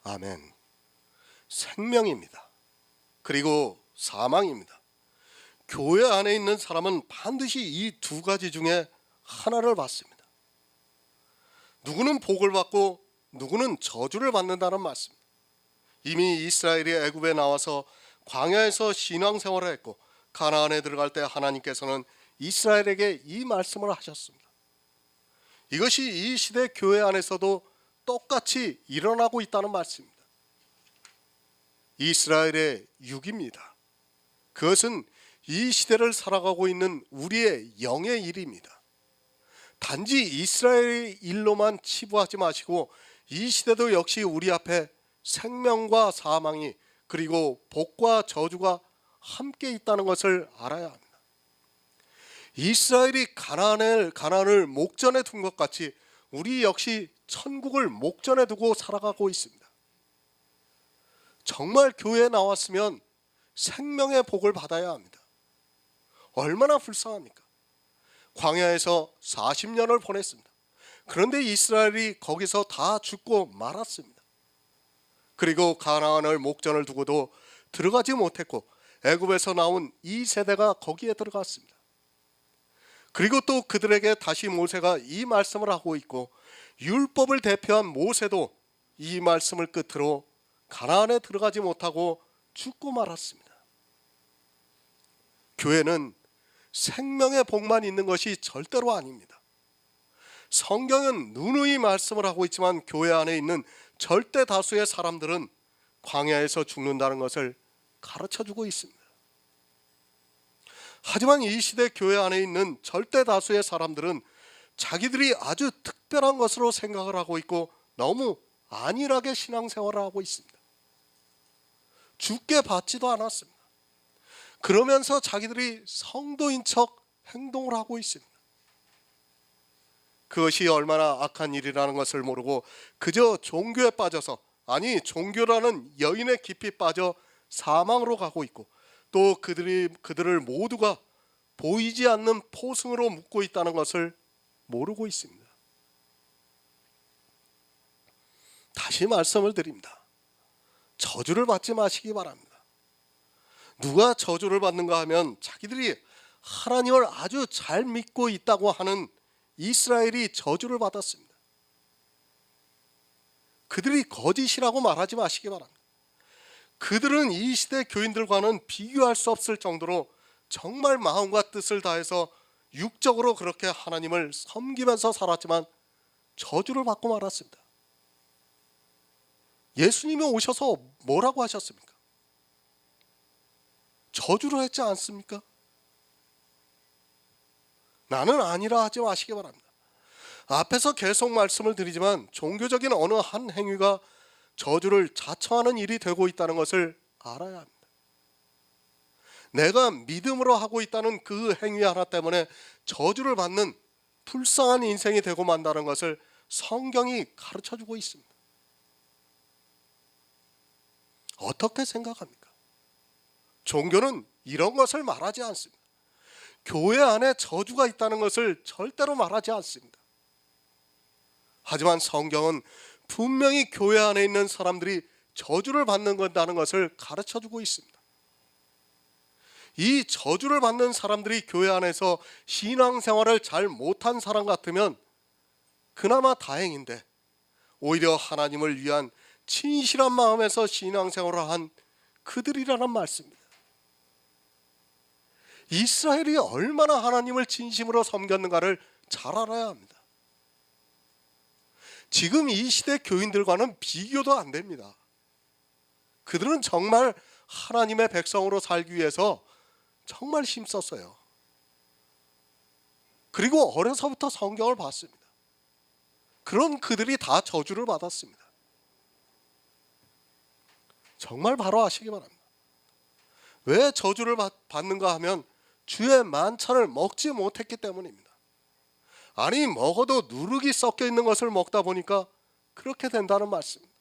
Speaker 1: 아멘. 생명입니다. 그리고 사망입니다. 교회 안에 있는 사람은 반드시 이 두 가지 중에 하나를 받습니다. 누구는 복을 받고 누구는 저주를 받는다는 말씀입니다. 이미 이스라엘이 애굽에 나와서 광야에서 신앙생활을 했고 가나안에 들어갈 때 하나님께서는 이스라엘에게 이 말씀을 하셨습니다. 이것이 이 시대 교회 안에서도 똑같이 일어나고 있다는 말씀입니다. 이스라엘의 육입니다. 그것은 이 시대를 살아가고 있는 우리의 영의 일입니다. 단지 이스라엘의 일로만 치부하지 마시고 이 시대도 역시 우리 앞에 생명과 사망이 그리고 복과 저주가 함께 있다는 것을 알아야 합니다. 이스라엘이 가나안을 목전에 둔 것 같이 우리 역시 천국을 목전에 두고 살아가고 있습니다. 정말 교회에 나왔으면 생명의 복을 받아야 합니다. 얼마나 불쌍합니까? 광야에서 40년을 보냈습니다. 그런데 이스라엘이 거기서 다 죽고 말았습니다. 그리고 가나안을 목전을 두고도 들어가지 못했고 애굽에서 나온 이 세대가 거기에 들어갔습니다. 그리고 또 그들에게 다시 모세가 이 말씀을 하고 있고 율법을 대표한 모세도 이 말씀을 끝으로 가나안에 들어가지 못하고 죽고 말았습니다. 교회는 생명의 복만 있는 것이 절대로 아닙니다. 성경은 누누이 말씀을 하고 있지만 교회 안에 있는 절대 다수의 사람들은 광야에서 죽는다는 것을 가르쳐주고 있습니다. 하지만 이 시대 교회 안에 있는 절대 다수의 사람들은 자기들이 아주 특별한 것으로 생각을 하고 있고 너무 안일하게 신앙생활을 하고 있습니다. 죽게 받지도 않았습니다. 그러면서 자기들이 성도인 척 행동을 하고 있습니다. 그것이 얼마나 악한 일이라는 것을 모르고 그저 종교에 빠져서, 아니 종교라는 여인에 깊이 빠져 사망으로 가고 있고 또 그들을 모두가 보이지 않는 포승으로 묶고 있다는 것을 모르고 있습니다. 다시 말씀을 드립니다. 저주를 받지 마시기 바랍니다. 누가 저주를 받는가 하면 자기들이 하나님을 아주 잘 믿고 있다고 하는 이스라엘이 저주를 받았습니다. 그들이 거짓이라고 말하지 마시기 바랍니다. 그들은 이 시대 교인들과는 비교할 수 없을 정도로 정말 마음과 뜻을 다해서 육적으로 그렇게 하나님을 섬기면서 살았지만 저주를 받고 말았습니다. 예수님이 오셔서 뭐라고 하셨습니까? 저주를 했지 않습니까? 나는 아니라 하지 마시기 바랍니다. 앞에서 계속 말씀을 드리지만 종교적인 어느 한 행위가 저주를 자처하는 일이 되고 있다는 것을 알아야 합니다. 내가 믿음으로 하고 있다는 그 행위 하나 때문에 저주를 받는 불쌍한 인생이 되고 만다는 것을 성경이 가르쳐주고 있습니다. 어떻게 생각합니까? 종교는 이런 것을 말하지 않습니다. 교회 안에 저주가 있다는 것을 절대로 말하지 않습니다. 하지만 성경은 분명히 교회 안에 있는 사람들이 저주를 받는 것다는 것을 가르쳐주고 있습니다. 이 저주를 받는 사람들이 교회 안에서 신앙생활을 잘 못한 사람 같으면 그나마 다행인데, 오히려 하나님을 위한 진실한 마음에서 신앙생활을 한 그들이라는 말씀입니다. 이스라엘이 얼마나 하나님을 진심으로 섬겼는가를 잘 알아야 합니다. 지금 이 시대 교인들과는 비교도 안 됩니다. 그들은 정말 하나님의 백성으로 살기 위해서 정말 힘썼어요. 그리고 어려서부터 성경을 봤습니다. 그런 그들이 다 저주를 받았습니다. 정말 바로 아시기 바랍니다. 왜 저주를 받는가 하면 주의 만찬을 먹지 못했기 때문입니다. 아니, 먹어도 누룩이 섞여 있는 것을 먹다 보니까 그렇게 된다는 말씀입니다.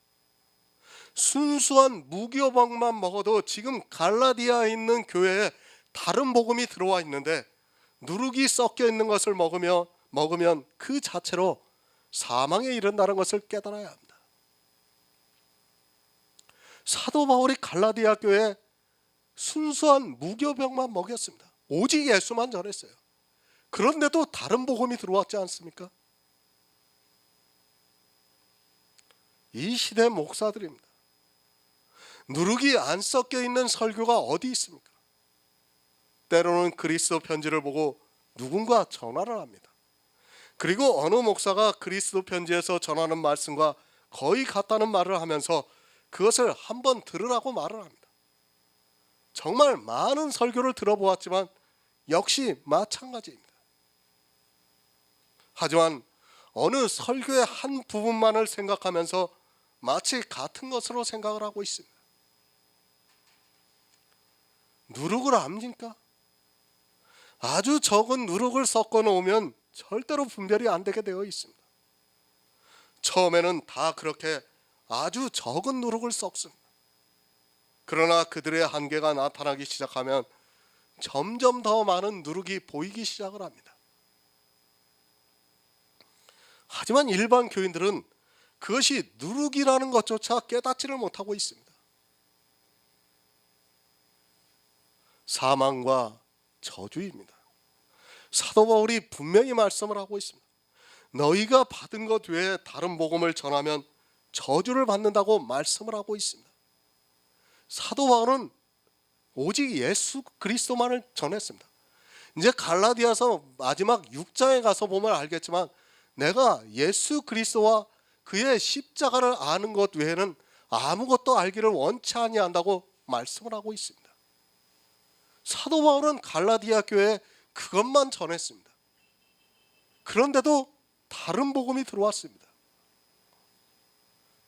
Speaker 1: 순수한 무교복만 먹어도 지금 갈라디아에 있는 교회에 다른 복음이 들어와 있는데 누룩이 섞여 있는 것을 먹으면 그 자체로 사망에 이른다는 것을 깨달아야 합니다. 사도 바울이 갈라디아 교회에 순수한 무교병만 먹였습니다. 오직 예수만 전했어요. 그런데도 다른 복음이 들어왔지 않습니까? 이 시대 목사들입니다. 누룩이 안 섞여 있는 설교가 어디 있습니까? 때로는 그리스도 편지를 보고 누군가 전화를 합니다. 그리고 어느 목사가 그리스도 편지에서 전하는 말씀과 거의 같다는 말을 하면서 그것을 한번 들으라고 말을 합니다. 정말 많은 설교를 들어보았지만 역시 마찬가지입니다. 하지만 어느 설교의 한 부분만을 생각하면서 마치 같은 것으로 생각을 하고 있습니다. 누룩을 압니까? 아주 적은 누룩을 섞어 놓으면 절대로 분별이 안 되게 되어 있습니다. 처음에는 다 그렇게 아주 적은 누룩을 섞습니다. 그러나 그들의 한계가 나타나기 시작하면 점점 더 많은 누룩이 보이기 시작을 합니다. 하지만 일반 교인들은 그것이 누룩이라는 것조차 깨닫지를 못하고 있습니다. 사망과 저주입니다. 사도 바울이 분명히 말씀을 하고 있습니다. 너희가 받은 것 외에 다른 복음을 전하면 저주를 받는다고 말씀을 하고 있습니다. 사도 바울은 오직 예수 그리스도만을 전했습니다. 이제 갈라디아서 마지막 6장에 가서 보면 알겠지만 내가 예수 그리스도와 그의 십자가를 아는 것 외에는 아무것도 알기를 원치 아니한다고 말씀을 하고 있습니다. 사도 바울은 갈라디아 교회에 그것만 전했습니다. 그런데도 다른 복음이 들어왔습니다.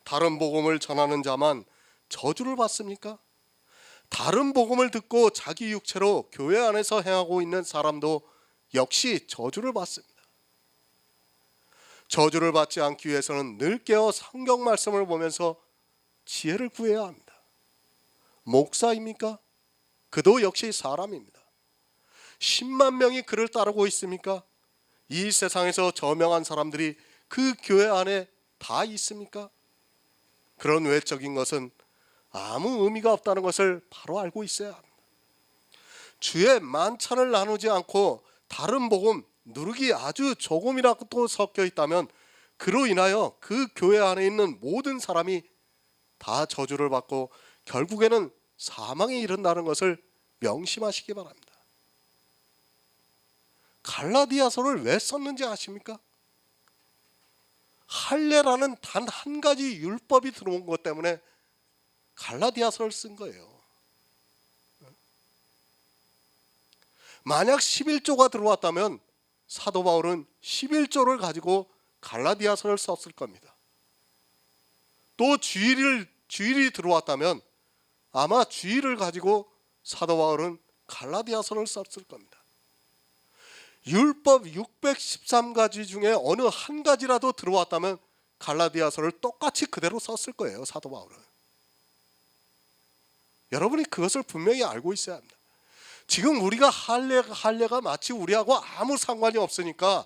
Speaker 1: 다른 복음을 전하는 자만 저주를 받습니까? 다른 복음을 듣고 자기 육체로 교회 안에서 행하고 있는 사람도 역시 저주를 받습니다. 저주를 받지 않기 위해서는 늘 깨어 성경 말씀을 보면서 지혜를 구해야 합니다. 목사입니까? 그도 역시 사람입니다. 10만 명이 그를 따르고 있습니까? 이 세상에서 저명한 사람들이 그 교회 안에 다 있습니까? 그런 외적인 것은 아무 의미가 없다는 것을 바로 알고 있어야 합니다. 주의 만찬을 나누지 않고 다른 복음, 누룩이 아주 조금이라도 섞여 있다면 그로 인하여 그 교회 안에 있는 모든 사람이 다 저주를 받고 결국에는 사망에 이른다는 것을 명심하시기 바랍니다. 갈라디아서를 왜 썼는지 아십니까? 할례라는 단 한 가지 율법이 들어온 것 때문에 갈라디아서를 쓴 거예요. 만약 11조가 들어왔다면 사도 바울은 11조를 가지고 갈라디아서를 썼을 겁니다. 또 주일이 들어왔다면 아마 주일을 가지고 사도 바울은 갈라디아서를 썼을 겁니다. 율법 613가지 중에 어느 한 가지라도 들어왔다면 갈라디아서를 똑같이 그대로 썼을 거예요, 사도 바울은. 여러분이 그것을 분명히 알고 있어야 합니다. 지금 우리가 할례가 마치 우리하고 아무 상관이 없으니까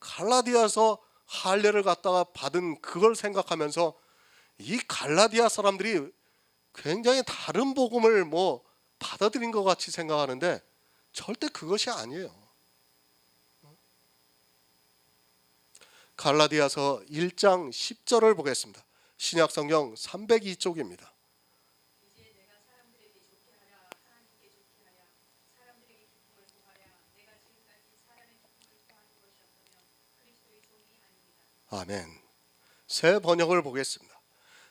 Speaker 1: 갈라디아서 할례를 갖다가 받은 그걸 생각하면서 이 갈라디아 사람들이 굉장히 다른 복음을 받아들인 것 같이 생각하는데 절대 그것이 아니에요. 갈라디아서 1장 10절을 보겠습니다. 신약성경 302쪽입니다.
Speaker 2: 이제 내가 사람들에게 좋게 하랴 하나님께 좋게 하랴 사람들에게 기쁨을 구하랴 내가 지금까지 사람의 기쁨을 구하는 것이었다면 그리스도의 종이 아닙니다.
Speaker 1: 아멘. 새 번역을 보겠습니다.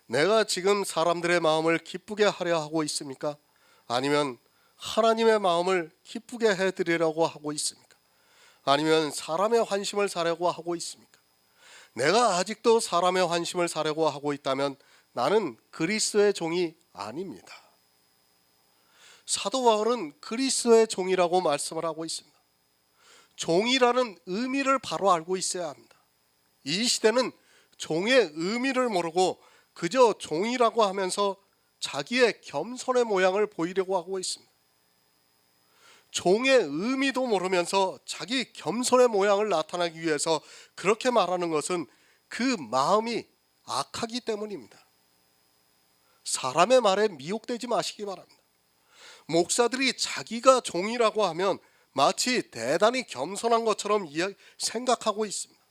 Speaker 1: 내가 지금 사람들의 마음을 기쁘게 하려 하고 있습니까? 아니면 하나님의 마음을 기쁘게 해드리려고 하고 있습니까? 아니면 사람의 환심을 사려고 하고 있습니까? 내가 아직도 사람의 환심을 사려고 하고 있다면 나는 그리스도의 종이 아닙니다. 사도 바울은 그리스도의 종이라고 말씀을 하고 있습니다. 종이라는 의미를 바로 알고 있어야 합니다. 이 시대는 종의 의미를 모르고 그저 종이라고 하면서 자기의 겸손의 모양을 보이려고 하고 있습니다. 종의 의미도 모르면서 자기 겸손의 모양을 나타내기 위해서 그렇게 말하는 것은 그 마음이 악하기 때문입니다. 사람의 말에 미혹되지 마시기 바랍니다. 목사들이 자기가 종이라고 하면 마치 대단히 겸손한 것처럼 생각하고 있습니다.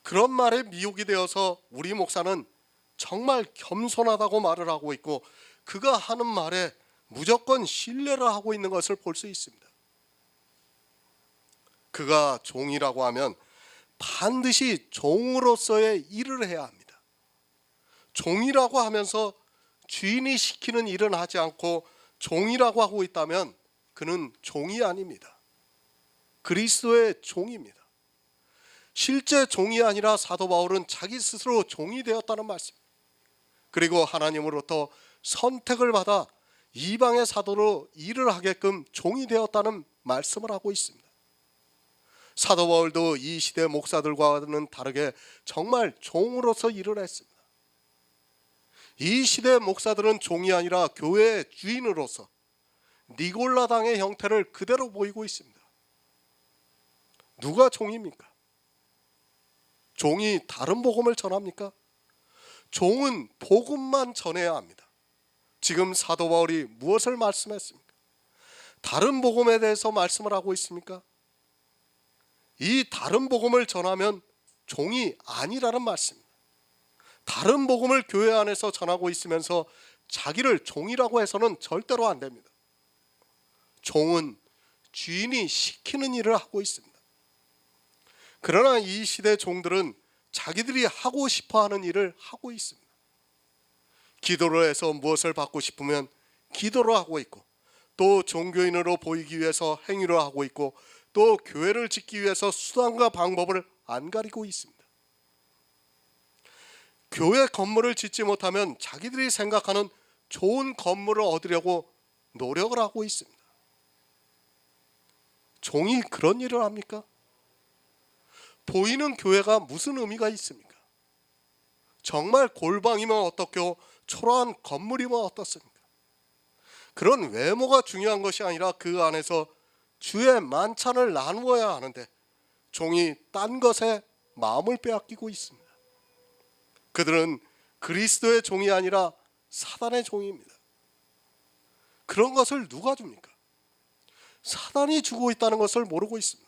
Speaker 1: 그런 말에 미혹이 되어서 우리 목사는 정말 겸손하다고 말을 하고 있고 그가 하는 말에 무조건 신뢰를 하고 있는 것을 볼 수 있습니다. 그가 종이라고 하면 반드시 종으로서의 일을 해야 합니다. 종이라고 하면서 주인이 시키는 일은 하지 않고 종이라고 하고 있다면 그는 종이 아닙니다. 그리스도의 종입니다. 실제 종이 아니라 사도 바울은 자기 스스로 종이 되었다는 말씀입니다. 그리고 하나님으로부터 선택을 받아 이방의 사도로 일을 하게끔 종이 되었다는 말씀을 하고 있습니다. 사도 바울도 이 시대 목사들과는 다르게 정말 종으로서 일을 했습니다. 이 시대 목사들은 종이 아니라 교회의 주인으로서 니골라당의 형태를 그대로 보이고 있습니다. 누가 종입니까? 종이 다른 복음을 전합니까? 종은 복음만 전해야 합니다. 지금 사도 바울이 무엇을 말씀했습니까? 다른 복음에 대해서 말씀을 하고 있습니까? 이 다른 복음을 전하면 종이 아니라는 말씀입니다. 다른 복음을 교회 안에서 전하고 있으면서 자기를 종이라고 해서는 절대로 안 됩니다. 종은 주인이 시키는 일을 하고 있습니다. 그러나 이 시대 종들은 자기들이 하고 싶어하는 일을 하고 있습니다. 기도로 해서 무엇을 받고 싶으면 기도로 하고 있고 또 종교인으로 보이기 위해서 행위로 하고 있고 또 교회를 짓기 위해서 수단과 방법을 안 가리고 있습니다. 교회 건물을 짓지 못하면 자기들이 생각하는 좋은 건물을 얻으려고 노력을 하고 있습니다. 종이 그런 일을 합니까? 보이는 교회가 무슨 의미가 있습니까? 정말 골방이면 어떻고 초라한 건물이면 어떻습니까? 그런 외모가 중요한 것이 아니라 그 안에서 주의 만찬을 나누어야 하는데 종이 딴 것에 마음을 빼앗기고 있습니다. 그들은 그리스도의 종이 아니라 사단의 종입니다. 그런 것을 누가 줍니까? 사단이 주고 있다는 것을 모르고 있습니다.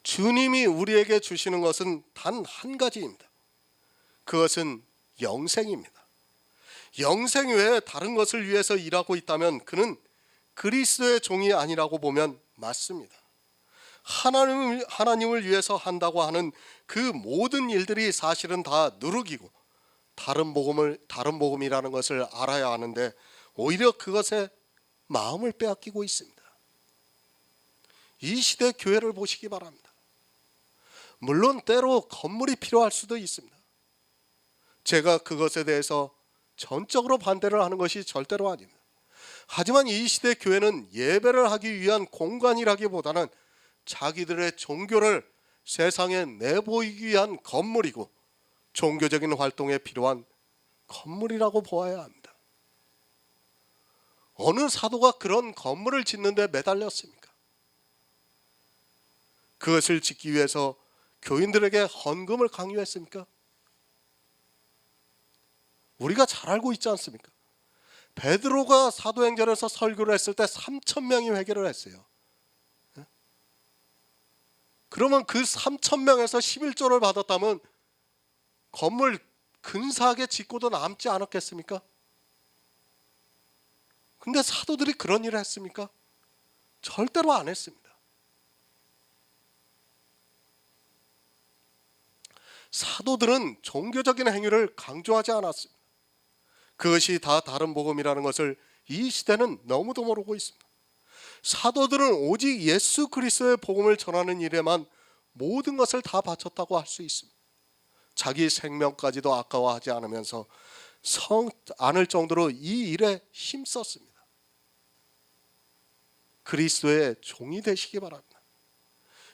Speaker 1: 주님이 우리에게 주시는 것은 단 한 가지입니다. 그것은 영생입니다. 영생 외에 다른 것을 위해서 일하고 있다면 그는 그리스도의 종이 아니라고 보면 맞습니다. 하나님을 위해서 한다고 하는 그 모든 일들이 사실은 다 누룩이고 다른 복음이라는 것을 알아야 하는데 오히려 그것에 마음을 빼앗기고 있습니다. 이 시대 교회를 보시기 바랍니다. 물론 때로 건물이 필요할 수도 있습니다. 제가 그것에 대해서 전적으로 반대를 하는 것이 절대로 아닙니다. 하지만 이 시대 교회는 예배를 하기 위한 공간이라기보다는 자기들의 종교를 세상에 내보이기 위한 건물이고 종교적인 활동에 필요한 건물이라고 보아야 합니다. 어느 사도가 그런 건물을 짓는 데 매달렸습니까? 그것을 짓기 위해서 교인들에게 헌금을 강요했습니까? 우리가 잘 알고 있지 않습니까? 베드로가 사도행전에서 설교를 했을 때 3,000명이 회개를 했어요. 그러면 그 3,000명에서 11조를 받았다면 건물 근사하게 짓고도 남지 않았겠습니까? 근데 사도들이 그런 일을 했습니까? 절대로 안 했습니다. 사도들은 종교적인 행위를 강조하지 않았습니다. 그것이 다 다른 복음이라는 것을 이 시대는 너무도 모르고 있습니다. 사도들은 오직 예수 그리스도의 복음을 전하는 일에만 모든 것을 다 바쳤다고 할 수 있습니다. 자기 생명까지도 아까워하지 않으면서 않을 정도로 이 일에 힘썼습니다. 그리스도의 종이 되시기 바랍니다.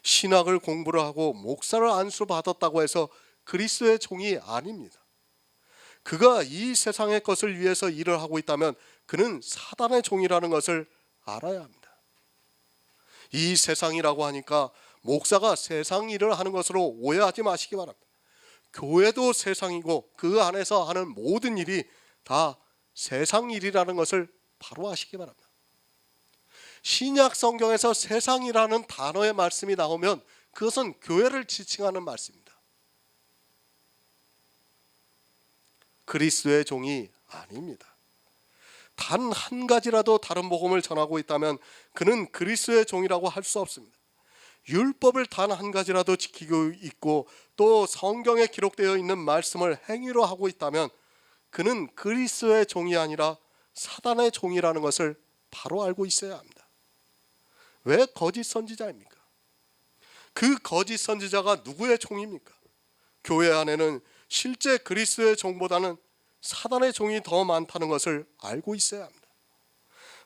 Speaker 1: 신학을 공부를 하고 목사를 안수 받았다고 해서 그리스도의 종이 아닙니다. 그가 이 세상의 것을 위해서 일을 하고 있다면 그는 사단의 종이라는 것을 알아야 합니다. 이 세상이라고 하니까 목사가 세상 일을 하는 것으로 오해하지 마시기 바랍니다. 교회도 세상이고 그 안에서 하는 모든 일이 다 세상 일이라는 것을 바로 아시기 바랍니다. 신약 성경에서 세상이라는 단어의 말씀이 나오면 그것은 교회를 지칭하는 말씀입니다. 그리스도의 종이 아닙니다. 단 한 가지라도 다른 복음을 전하고 있다면 그는 그리스도의 종이라고 할 수 없습니다. 율법을 단 한 가지라도 지키고 있고 또 성경에 기록되어 있는 말씀을 행위로 하고 있다면 그는 그리스도의 종이 아니라 사단의 종이라는 것을 바로 알고 있어야 합니다. 왜 거짓 선지자입니까? 그 거짓 선지자가 누구의 종입니까? 교회 안에는 실제 그리스도의 종보다는 사단의 종이 더 많다는 것을 알고 있어야 합니다.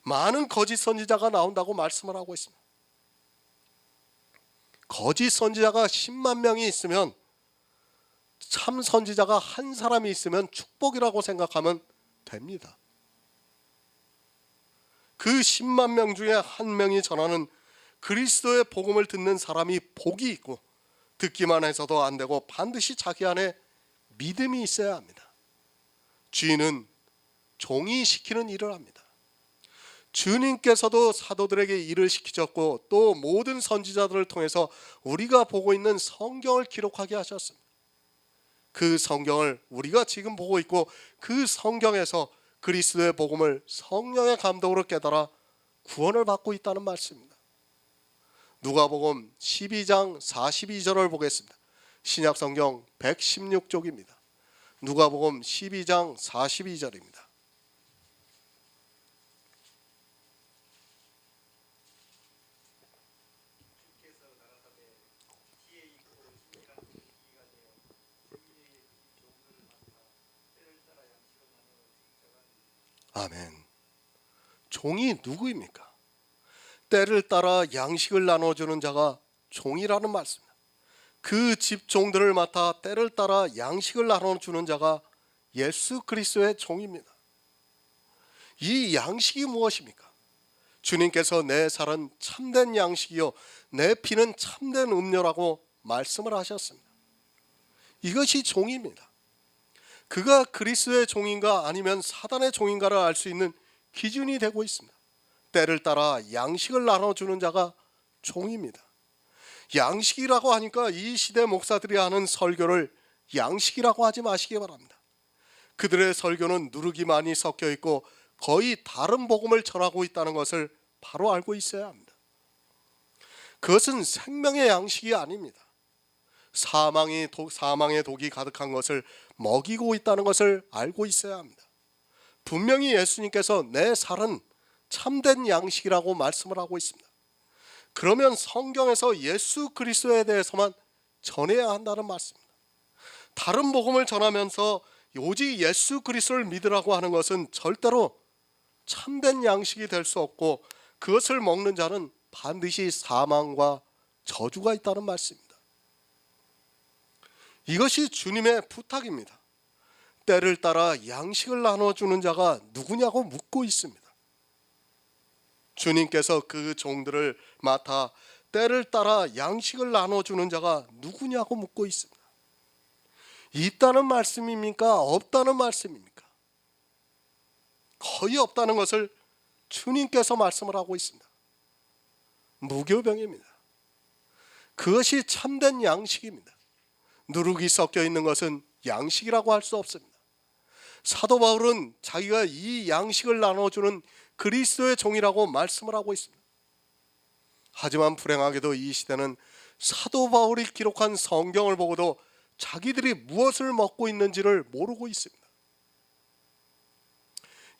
Speaker 1: 많은 거짓 선지자가 나온다고 말씀을 하고 있습니다. 거짓 선지자가 10만 명이 있으면 참 선지자가 한 사람이 있으면 축복이라고 생각하면 됩니다. 그 10만 명 중에 한 명이 전하는 그리스도의 복음을 듣는 사람이 복이 있고 듣기만 해서도 안 되고 반드시 자기 안에 믿음이 있어야 합니다. 주인은 종이 시키는 일을 합니다. 주님께서도 사도들에게 일을 시키셨고 또 모든 선지자들을 통해서 우리가 보고 있는 성경을 기록하게 하셨습니다. 그 성경을 우리가 지금 보고 있고 그 성경에서 그리스도의 복음을 성령의 감동으로 깨달아 구원을 받고 있다는 말씀입니다. 누가복음 12장 42절을 보겠습니다. 신약성경 116쪽입니다. 누가복음 12장 42절입니다. 아멘. 종이 누구입니까? 때를 따라 양식을 나눠주는 자가 종이라는 말씀입니다. 그 집 종들을 맡아 때를 따라 양식을 나눠주는 자가 예수 그리스도의 종입니다. 이 양식이 무엇입니까? 주님께서 내 살은 참된 양식이요 내 피는 참된 음료라고 말씀을 하셨습니다. 이것이 종입니다. 그가 그리스도의 종인가 아니면 사단의 종인가를 알 수 있는 기준이 되고 있습니다. 때를 따라 양식을 나눠주는 자가 종입니다. 양식이라고 하니까 이 시대 목사들이 하는 설교를 양식이라고 하지 마시기 바랍니다. 그들의 설교는 누룩이 많이 섞여 있고 거의 다른 복음을 전하고 있다는 것을 바로 알고 있어야 합니다. 그것은 생명의 양식이 아닙니다. 사망의 독이 가득한 것을 먹이고 있다는 것을 알고 있어야 합니다. 분명히 예수님께서 내 살은 참된 양식이라고 말씀을 하고 있습니다. 그러면 성경에서 예수 그리스도에 대해서만 전해야 한다는 말씀입니다. 다른 복음을 전하면서 오직 예수 그리스도를 믿으라고 하는 것은 절대로 참된 양식이 될 수 없고, 그것을 먹는 자는 반드시 사망과 저주가 있다는 말씀입니다. 이것이 주님의 부탁입니다. 때를 따라 양식을 나눠주는 자가 누구냐고 묻고 있습니다. 주님께서 그 종들을 맡아 때를 따라 양식을 나눠주는 자가 누구냐고 묻고 있습니다. 있다는 말씀입니까? 없다는 말씀입니까? 거의 없다는 것을 주님께서 말씀을 하고 있습니다. 무교병입니다. 그것이 참된 양식입니다. 누룩이 섞여 있는 것은 양식이라고 할 수 없습니다. 사도 바울은 자기가 이 양식을 나눠주는 그리스도의 종이라고 말씀을 하고 있습니다. 하지만 불행하게도 이 시대는 사도 바울이 기록한 성경을 보고도 자기들이 무엇을 먹고 있는지를 모르고 있습니다.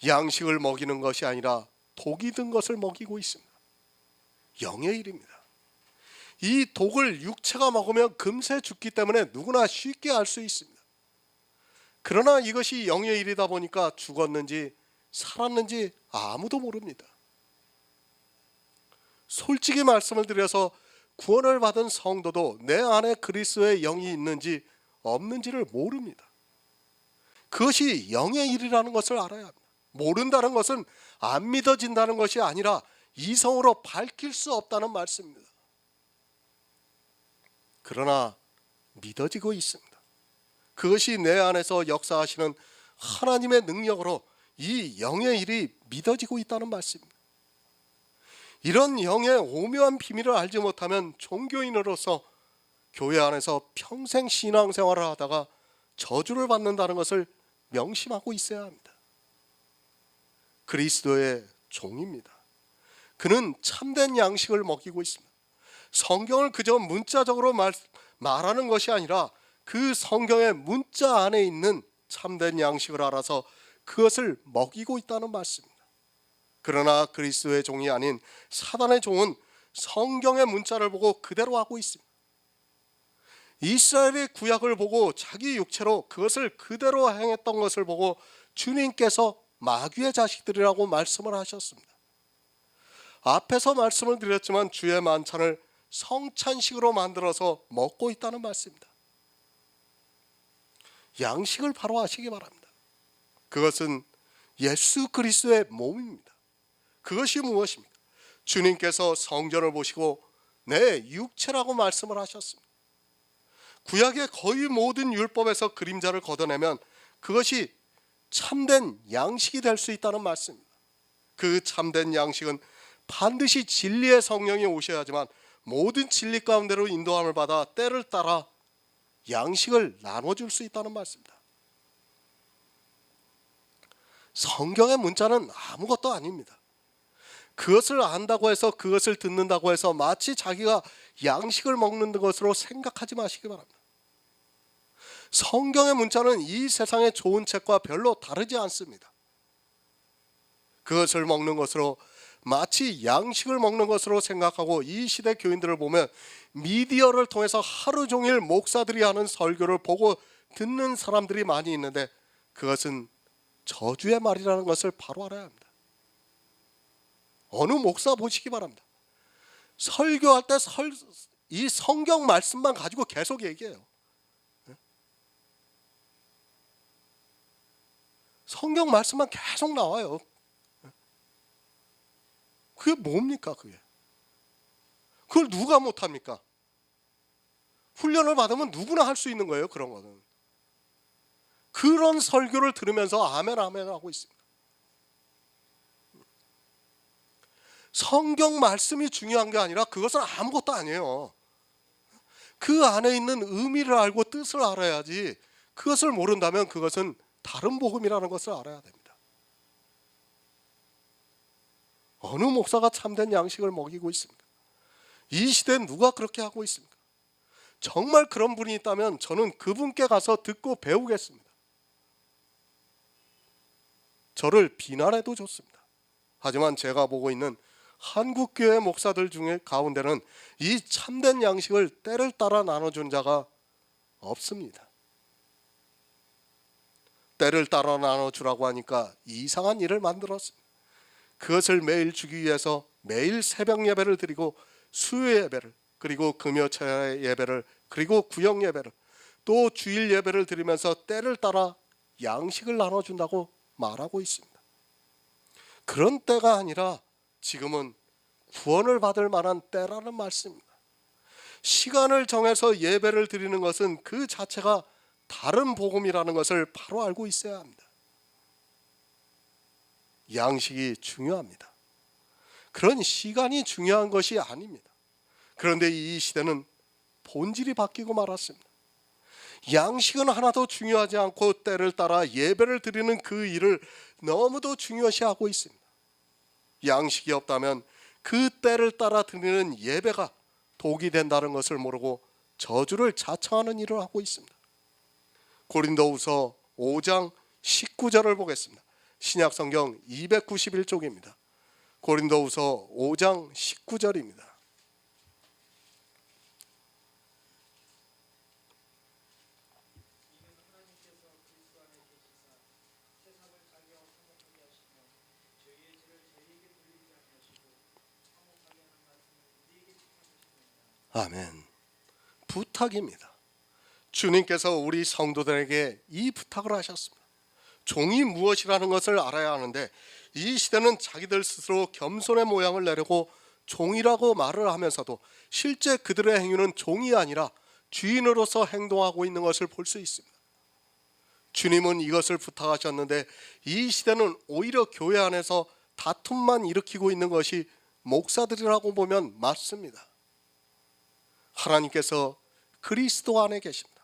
Speaker 1: 양식을 먹이는 것이 아니라 독이 든 것을 먹이고 있습니다. 영의 일입니다. 이 독을 육체가 먹으면 금세 죽기 때문에 누구나 쉽게 알 수 있습니다. 그러나 이것이 영의 일이다 보니까 죽었는지 살았는지 아무도 모릅니다. 솔직히 말씀을 드려서 구원을 받은 성도도 내 안에 그리스도의 영이 있는지 없는지를 모릅니다. 그것이 영의 일이라는 것을 알아야 합니다. 모른다는 것은 안 믿어진다는 것이 아니라 이성으로 밝힐 수 없다는 말씀입니다. 그러나 믿어지고 있습니다. 그것이 내 안에서 역사하시는 하나님의 능력으로 이 영의 일이 믿어지고 있다는 말씀입니다. 이런 영의 오묘한 비밀을 알지 못하면 종교인으로서 교회 안에서 평생 신앙생활을 하다가 저주를 받는다는 것을 명심하고 있어야 합니다. 그리스도의 종입니다. 그는 참된 양식을 먹이고 있습니다. 성경을 그저 문자적으로 말하는 것이 아니라 그 성경의 문자 안에 있는 참된 양식을 알아서 그것을 먹이고 있다는 말씀입니다. 그러나 그리스도의 종이 아닌 사단의 종은 성경의 문자를 보고 그대로 하고 있습니다. 이스라엘의 구약을 보고 자기 육체로 그것을 그대로 행했던 것을 보고 주님께서 마귀의 자식들이라고 말씀을 하셨습니다. 앞에서 말씀을 드렸지만 주의 만찬을 성찬식으로 만들어서 먹고 있다는 말씀입니다. 양식을 바로 하시기 바랍니다. 그것은 예수 그리스도의 몸입니다. 그것이 무엇입니까? 주님께서 성전을 보시고 내 육체라고 말씀을 하셨습니다. 구약의 거의 모든 율법에서 그림자를 걷어내면 그것이 참된 양식이 될 수 있다는 말씀입니다. 그 참된 양식은 반드시 진리의 성령이 오셔야지만 모든 진리 가운데로 인도함을 받아 때를 따라 양식을 나눠줄 수 있다는 말씀입니다. 성경의 문자는 아무것도 아닙니다. 그것을 안다고 해서 그것을 듣는다고 해서 마치 자기가 양식을 먹는 것으로 생각하지 마시기 바랍니다. 성경의 문자는 이 세상의 좋은 책과 별로 다르지 않습니다. 그것을 먹는 것으로 마치 양식을 먹는 것으로 생각하고 이 시대 교인들을 보면 미디어를 통해서 하루 종일 목사들이 하는 설교를 보고 듣는 사람들이 많이 있는데 그것은 저주의 말이라는 것을 바로 알아야 합니다. 어느 목사 보시기 바랍니다. 설교할 때 이 성경 말씀만 가지고 계속 얘기해요. 성경 말씀만 계속 나와요. 그게 뭡니까 그게? 그걸 누가 못합니까? 훈련을 받으면 누구나 할 수 있는 거예요. 그런 거는. 그런 설교를 들으면서 아멘 아멘 하고 있습니다. 성경 말씀이 중요한 게 아니라 그것은 아무것도 아니에요. 그 안에 있는 의미를 알고 뜻을 알아야지, 그것을 모른다면 그것은 다른 복음이라는 것을 알아야 됩니다. 어느 목사가 참된 양식을 먹이고 있습니다. 이 시대에 누가 그렇게 하고 있습니까? 정말 그런 분이 있다면 저는 그분께 가서 듣고 배우겠습니다. 저를 비난해도 좋습니다. 하지만 제가 보고 있는 한국교회 목사들 중에 가운데는 이 참된 양식을 때를 따라 나눠준 자가 없습니다. 때를 따라 나눠주라고 하니까 이상한 일을 만들었습니다. 그것을 매일 주기 위해서 매일 새벽 예배를 드리고 수요 예배를, 그리고 금요철 예배를, 그리고 구역 예배를, 또 주일 예배를 드리면서 때를 따라 양식을 나눠준다고 말하고 있습니다. 그런 때가 아니라 지금은 구원을 받을 만한 때라는 말씀입니다. 시간을 정해서 예배를 드리는 것은 그 자체가 다른 복음이라는 것을 바로 알고 있어야 합니다. 양식이 중요합니다. 그런 시간이 중요한 것이 아닙니다. 그런데 이 시대는 본질이 바뀌고 말았습니다. 양식은 하나도 중요하지 않고 때를 따라 예배를 드리는 그 일을 너무도 중요시하고 있습니다. 양식이 없다면 그 때를 따라 드리는 예배가 독이 된다는 것을 모르고 저주를 자청하는 일을 하고 있습니다. 고린도후서 5장 19절을 보겠습니다. 신약성경 291쪽입니다. 고린도후서 5장 19절입니다. 아멘. 부탁입니다. 주님께서 우리 성도들에게 이 부탁을 하셨습니다. 종이 무엇이라는 것을 알아야 하는데 이 시대는 자기들 스스로 겸손의 모양을 내려고 종이라고 말을 하면서도 실제 그들의 행위는 종이 아니라 주인으로서 행동하고 있는 것을 볼 수 있습니다. 주님은 이것을 부탁하셨는데 이 시대는 오히려 교회 안에서 다툼만 일으키고 있는 것이 목사들이라고 보면 맞습니다. 하나님께서 그리스도 안에 계십니다.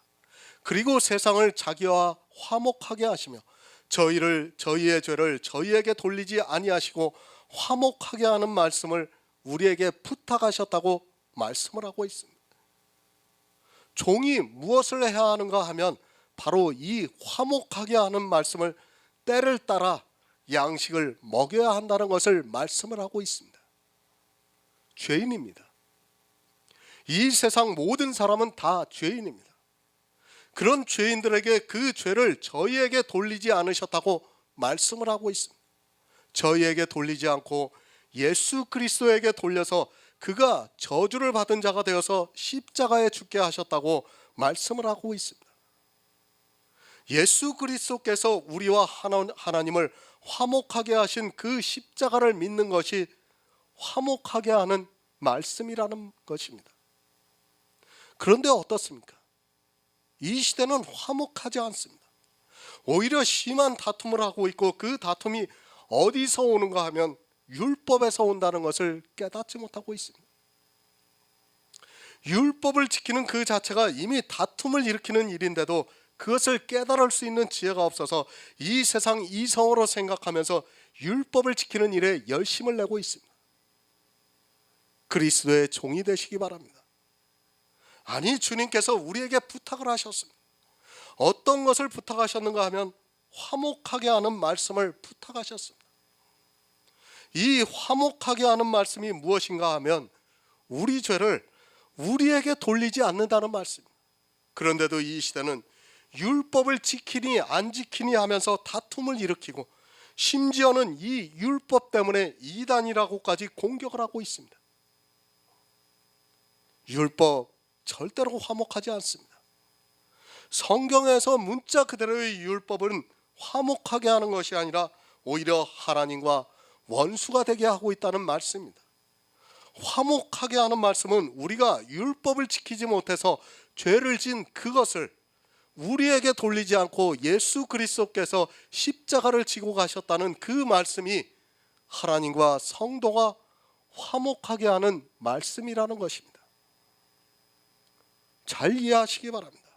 Speaker 1: 그리고 세상을 자기와 화목하게 하시며 저희의 죄를 저희에게 돌리지 아니하시고 화목하게 하는 말씀을 우리에게 부탁하셨다고 말씀을 하고 있습니다. 종이 무엇을 해야 하는가 하면 바로 이 화목하게 하는 말씀을 때를 따라 양식을 먹여야 한다는 것을 말씀을 하고 있습니다. 죄인입니다. 이 세상 모든 사람은 다 죄인입니다. 그런 죄인들에게 그 죄를 저희에게 돌리지 않으셨다고 말씀을 하고 있습니다. 저희에게 돌리지 않고 예수 그리스도에게 돌려서 그가 저주를 받은 자가 되어서 십자가에 죽게 하셨다고 말씀을 하고 있습니다. 예수 그리스도께서 우리와 하나님을 화목하게 하신 그 십자가를 믿는 것이 화목하게 하는 말씀이라는 것입니다. 그런데 어떻습니까? 이 시대는 화목하지 않습니다. 오히려 심한 다툼을 하고 있고 그 다툼이 어디서 오는가 하면 율법에서 온다는 것을 깨닫지 못하고 있습니다. 율법을 지키는 그 자체가 이미 다툼을 일으키는 일인데도 그것을 깨달을 수 있는 지혜가 없어서 이 세상 이성으로 생각하면서 율법을 지키는 일에 열심을 내고 있습니다. 그리스도의 종이 되시기 바랍니다. 아니, 주님께서 우리에게 부탁을 하셨습니다. 어떤 것을 부탁하셨는가 하면 화목하게 하는 말씀을 부탁하셨습니다. 이 화목하게 하는 말씀이 무엇인가 하면 우리 죄를 우리에게 돌리지 않는다는 말씀입니다. 그런데도 이 시대는 율법을 지키니 안 지키니 하면서 다툼을 일으키고 심지어는 이 율법 때문에 이단이라고까지 공격을 하고 있습니다. 율법 절대로 화목하지 않습니다. 성경에서 문자 그대로의 율법은 화목하게 하는 것이 아니라 오히려 하나님과 원수가 되게 하고 있다는 말씀입니다. 화목하게 하는 말씀은 우리가 율법을 지키지 못해서 죄를 진 그것을 우리에게 돌리지 않고 예수 그리스도께서 십자가를 지고 가셨다는 그 말씀이 하나님과 성도가 화목하게 하는 말씀이라는 것입니다. 잘 이해하시기 바랍니다.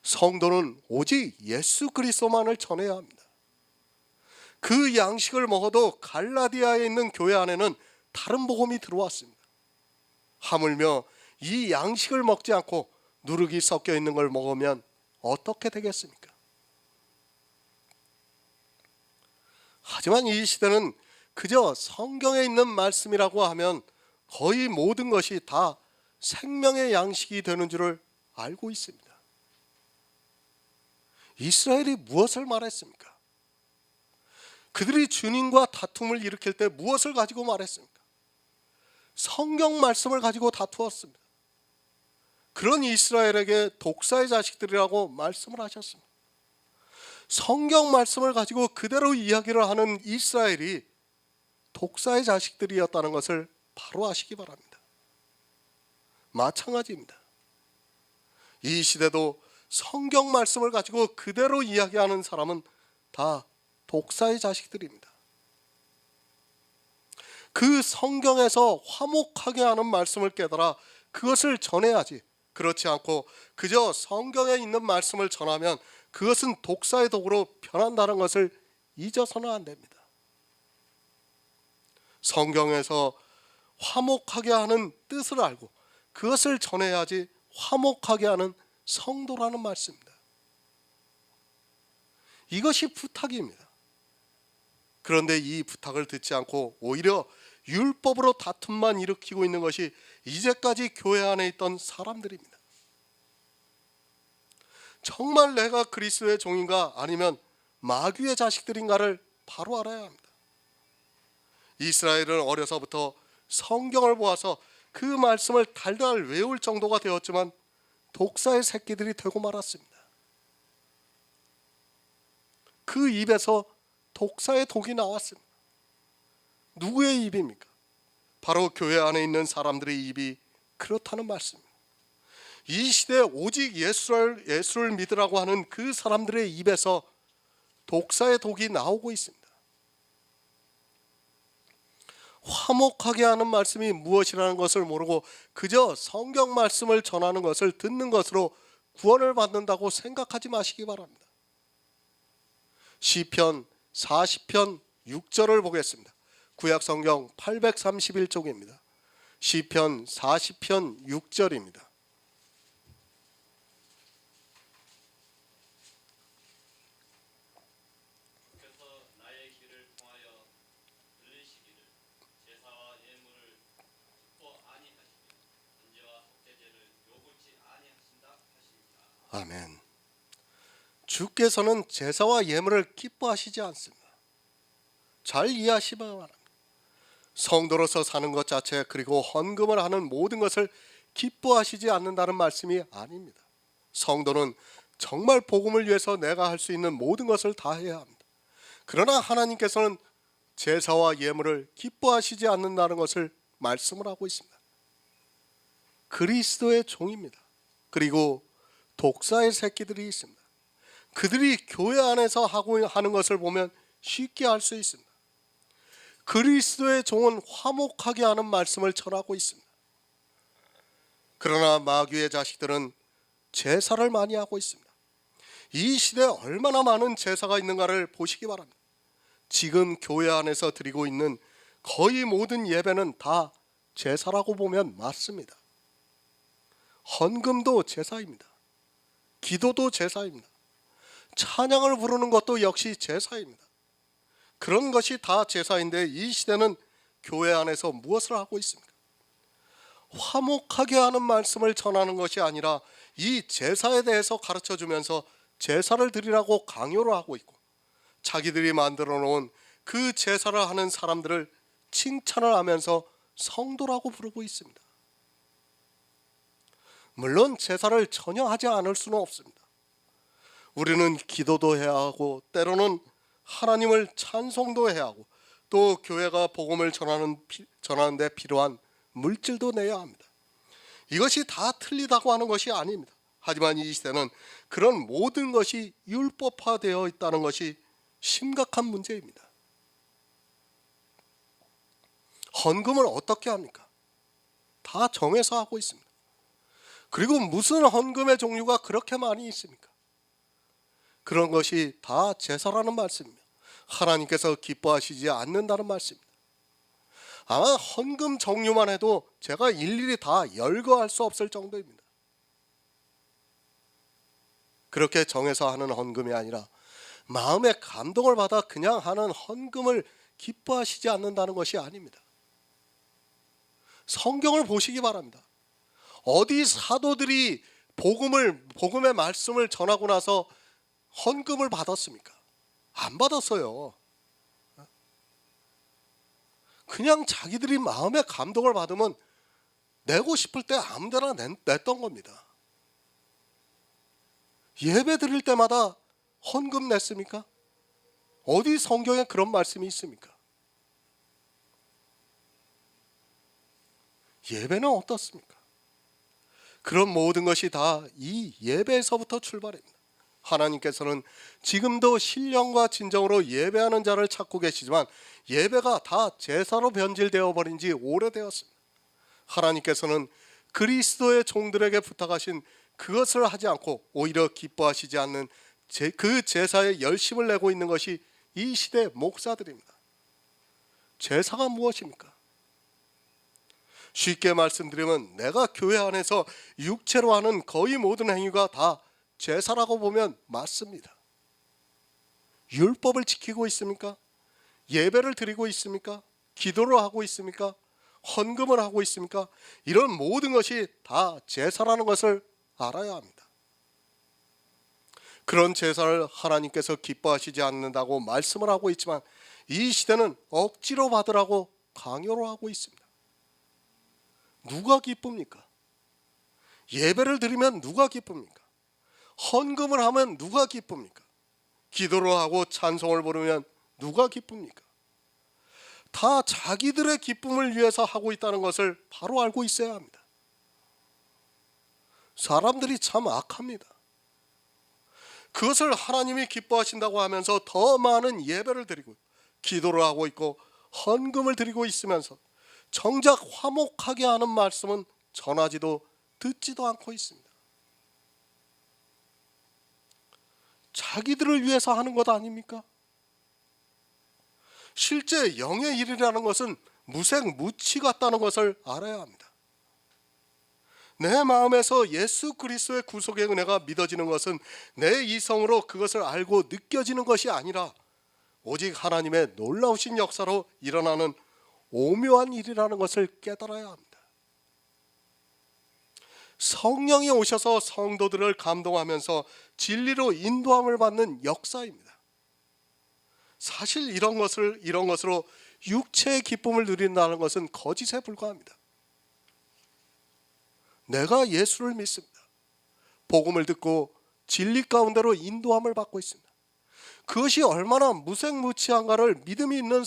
Speaker 1: 성도는 오직 예수 그리스도만을 전해야 합니다. 그 양식을 먹어도 갈라디아에 있는 교회 안에는 다른 복음이 들어왔습니다. 하물며 이 양식을 먹지 않고 누룩이 섞여 있는 걸 먹으면 어떻게 되겠습니까? 하지만 이 시대는 그저 성경에 있는 말씀이라고 하면 거의 모든 것이 다 생명의 양식이 되는 줄을 알고 있습니다. 이스라엘이 무엇을 말했습니까? 그들이 주님과 다툼을 일으킬 때 무엇을 가지고 말했습니까? 성경 말씀을 가지고 다투었습니다. 그런 이스라엘에게 독사의 자식들이라고 말씀을 하셨습니다. 성경 말씀을 가지고 그대로 이야기를 하는 이스라엘이 독사의 자식들이었다는 것을 바로 아시기 바랍니다. 마찬가지입니다. 이 시대도 성경 말씀을 가지고 그대로 이야기하는 사람은 다 독사의 자식들입니다. 그 성경에서 화목하게 하는 말씀을 깨달아 그것을 전해야지, 그렇지 않고 그저 성경에 있는 말씀을 전하면 그것은 독사의 도구로 변한다는 것을 잊어서는 안 됩니다. 성경에서 화목하게 하는 뜻을 알고 그것을 전해야지 화목하게 하는 성도라는 말씀입니다. 이것이 부탁입니다. 그런데 이 부탁을 듣지 않고 오히려 율법으로 다툼만 일으키고 있는 것이 이제까지 교회 안에 있던 사람들입니다. 정말 내가 그리스도의 종인가 아니면 마귀의 자식들인가를 바로 알아야 합니다. 이스라엘은 어려서부터 성경을 보아서 그 말씀을 달달 외울 정도가 되었지만 독사의 새끼들이 되고 말았습니다. 그 입에서 독사의 독이 나왔습니다. 누구의 입입니까? 바로 교회 안에 있는 사람들의 입이 그렇다는 말씀입니다. 이 시대에 오직 예수를 믿으라고 하는 그 사람들의 입에서 독사의 독이 나오고 있습니다. 화목하게 하는 말씀이 무엇이라는 것을 모르고 그저 성경 말씀을 전하는 것을 듣는 것으로 구원을 받는다고 생각하지 마시기 바랍니다. 시편 40편 6절을 보겠습니다. 구약성경 831쪽입니다. 시편 40편 6절입니다. 아멘. 주께서는 제사와 예물을 기뻐하시지 않습니다. 잘 이해하시기 바랍니다. 성도로서 사는 것 자체 그리고 헌금을 하는 모든 것을 기뻐하시지 않는다는 말씀이 아닙니다. 성도는 정말 복음을 위해서 내가 할 수 있는 모든 것을 다 해야 합니다. 그러나 하나님께서는 제사와 예물을 기뻐하시지 않는다는 것을 말씀을 하고 있습니다. 그리스도의 종입니다. 그리고 독사의 새끼들이 있습니다. 그들이 교회 안에서 하는 것을 보면 쉽게 알 수 있습니다. 그리스도의 종은 화목하게 하는 말씀을 전하고 있습니다. 그러나 마귀의 자식들은 제사를 많이 하고 있습니다. 이 시대에 얼마나 많은 제사가 있는가를 보시기 바랍니다. 지금 교회 안에서 드리고 있는 거의 모든 예배는 다 제사라고 보면 맞습니다. 헌금도 제사입니다. 기도도 제사입니다. 찬양을 부르는 것도 역시 제사입니다. 그런 것이 다 제사인데 이 시대는 교회 안에서 무엇을 하고 있습니까? 화목하게 하는 말씀을 전하는 것이 아니라 이 제사에 대해서 가르쳐주면서 제사를 드리라고 강요를 하고 있고 자기들이 만들어 놓은 그 제사를 하는 사람들을 칭찬을 하면서 성도라고 부르고 있습니다. 물론 제사를 전혀 하지 않을 수는 없습니다. 우리는 기도도 해야 하고 때로는 하나님을 찬송도 해야 하고 또 교회가 복음을 전하는 데 필요한 물질도 내야 합니다. 이것이 다 틀리다고 하는 것이 아닙니다. 하지만 이 시대는 그런 모든 것이 율법화되어 있다는 것이 심각한 문제입니다. 헌금을 어떻게 합니까? 다 정해서 하고 있습니다. 그리고 무슨 헌금의 종류가 그렇게 많이 있습니까? 그런 것이 다 제사라는 말씀입니다. 하나님께서 기뻐하시지 않는다는 말씀입니다. 아마 헌금 종류만 해도 제가 일일이 다 열거할 수 없을 정도입니다. 그렇게 정해서 하는 헌금이 아니라 마음의 감동을 받아 그냥 하는 헌금을 기뻐하시지 않는다는 것이 아닙니다. 성경을 보시기 바랍니다. 어디 사도들이 복음의 말씀을 전하고 나서 헌금을 받았습니까? 안 받았어요. 그냥 자기들이 마음의 감동을 받으면 내고 싶을 때 아무데나 냈던 겁니다. 예배 드릴 때마다 헌금 냈습니까? 어디 성경에 그런 말씀이 있습니까? 예배는 어떻습니까? 그런 모든 것이 다 이 예배에서부터 출발합니다. 하나님께서는 지금도 신령과 진정으로 예배하는 자를 찾고 계시지만 예배가 다 제사로 변질되어 버린 지 오래되었습니다. 하나님께서는 그리스도의 종들에게 부탁하신 그것을 하지 않고 오히려 기뻐하시지 않는 그 제사에 열심을 내고 있는 것이 이 시대 목사들입니다. 제사가 무엇입니까? 쉽게 말씀드리면 내가 교회 안에서 육체로 하는 거의 모든 행위가 다 제사라고 보면 맞습니다. 율법을 지키고 있습니까? 예배를 드리고 있습니까? 기도를 하고 있습니까? 헌금을 하고 있습니까? 이런 모든 것이 다 제사라는 것을 알아야 합니다. 그런 제사를 하나님께서 기뻐하시지 않는다고 말씀을 하고 있지만 이 시대는 억지로 받으라고 강요를 하고 있습니다. 누가 기쁩니까? 예배를 드리면 누가 기쁩니까? 헌금을 하면 누가 기쁩니까? 기도를 하고 찬송을 부르면 누가 기쁩니까? 다 자기들의 기쁨을 위해서 하고 있다는 것을 바로 알고 있어야 합니다. 사람들이 참 악합니다. 그것을 하나님이 기뻐하신다고 하면서 더 많은 예배를 드리고 기도를 하고 있고 헌금을 드리고 있으면서 정작 화목하게 하는 말씀은 전하지도 듣지도 않고 있습니다. 자기들을 위해서 하는 것 아닙니까? 실제 영의 일이라는 것은 무색무치 같다는 것을 알아야 합니다. 내 마음에서 예수 그리스도의 구속의 은혜가 믿어지는 것은 내 이성으로 그것을 알고 느껴지는 것이 아니라 오직 하나님의 놀라우신 역사로 일어나는 오묘한 일이라는 것을 깨달아야 합니다. 성령이 오셔서 성도들을 감동하면서 진리로 인도함을 받는 역사입니다. 사실 이런 것으로 육체의 기쁨을 누린다는 것은 거짓에 불과합니다. 내가 예수를 믿습니다. 복음을 듣고 진리 가운데로 인도함을 받고 있습니다. 그것이 얼마나 무색무취한가를 믿음이 있는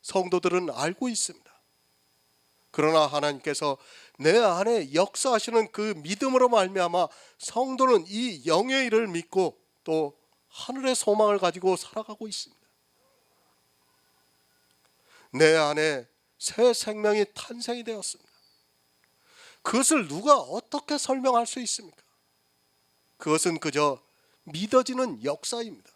Speaker 1: 성도들은 알고 있습니다. 그러나 하나님께서 내 안에 역사하시는 그 믿음으로 말미암아 성도는 이 영의 일을 믿고 또 하늘의 소망을 가지고 살아가고 있습니다. 내 안에 새 생명이 탄생이 되었습니다. 그것을 누가 어떻게 설명할 수 있습니까? 그것은 그저 믿어지는 역사입니다.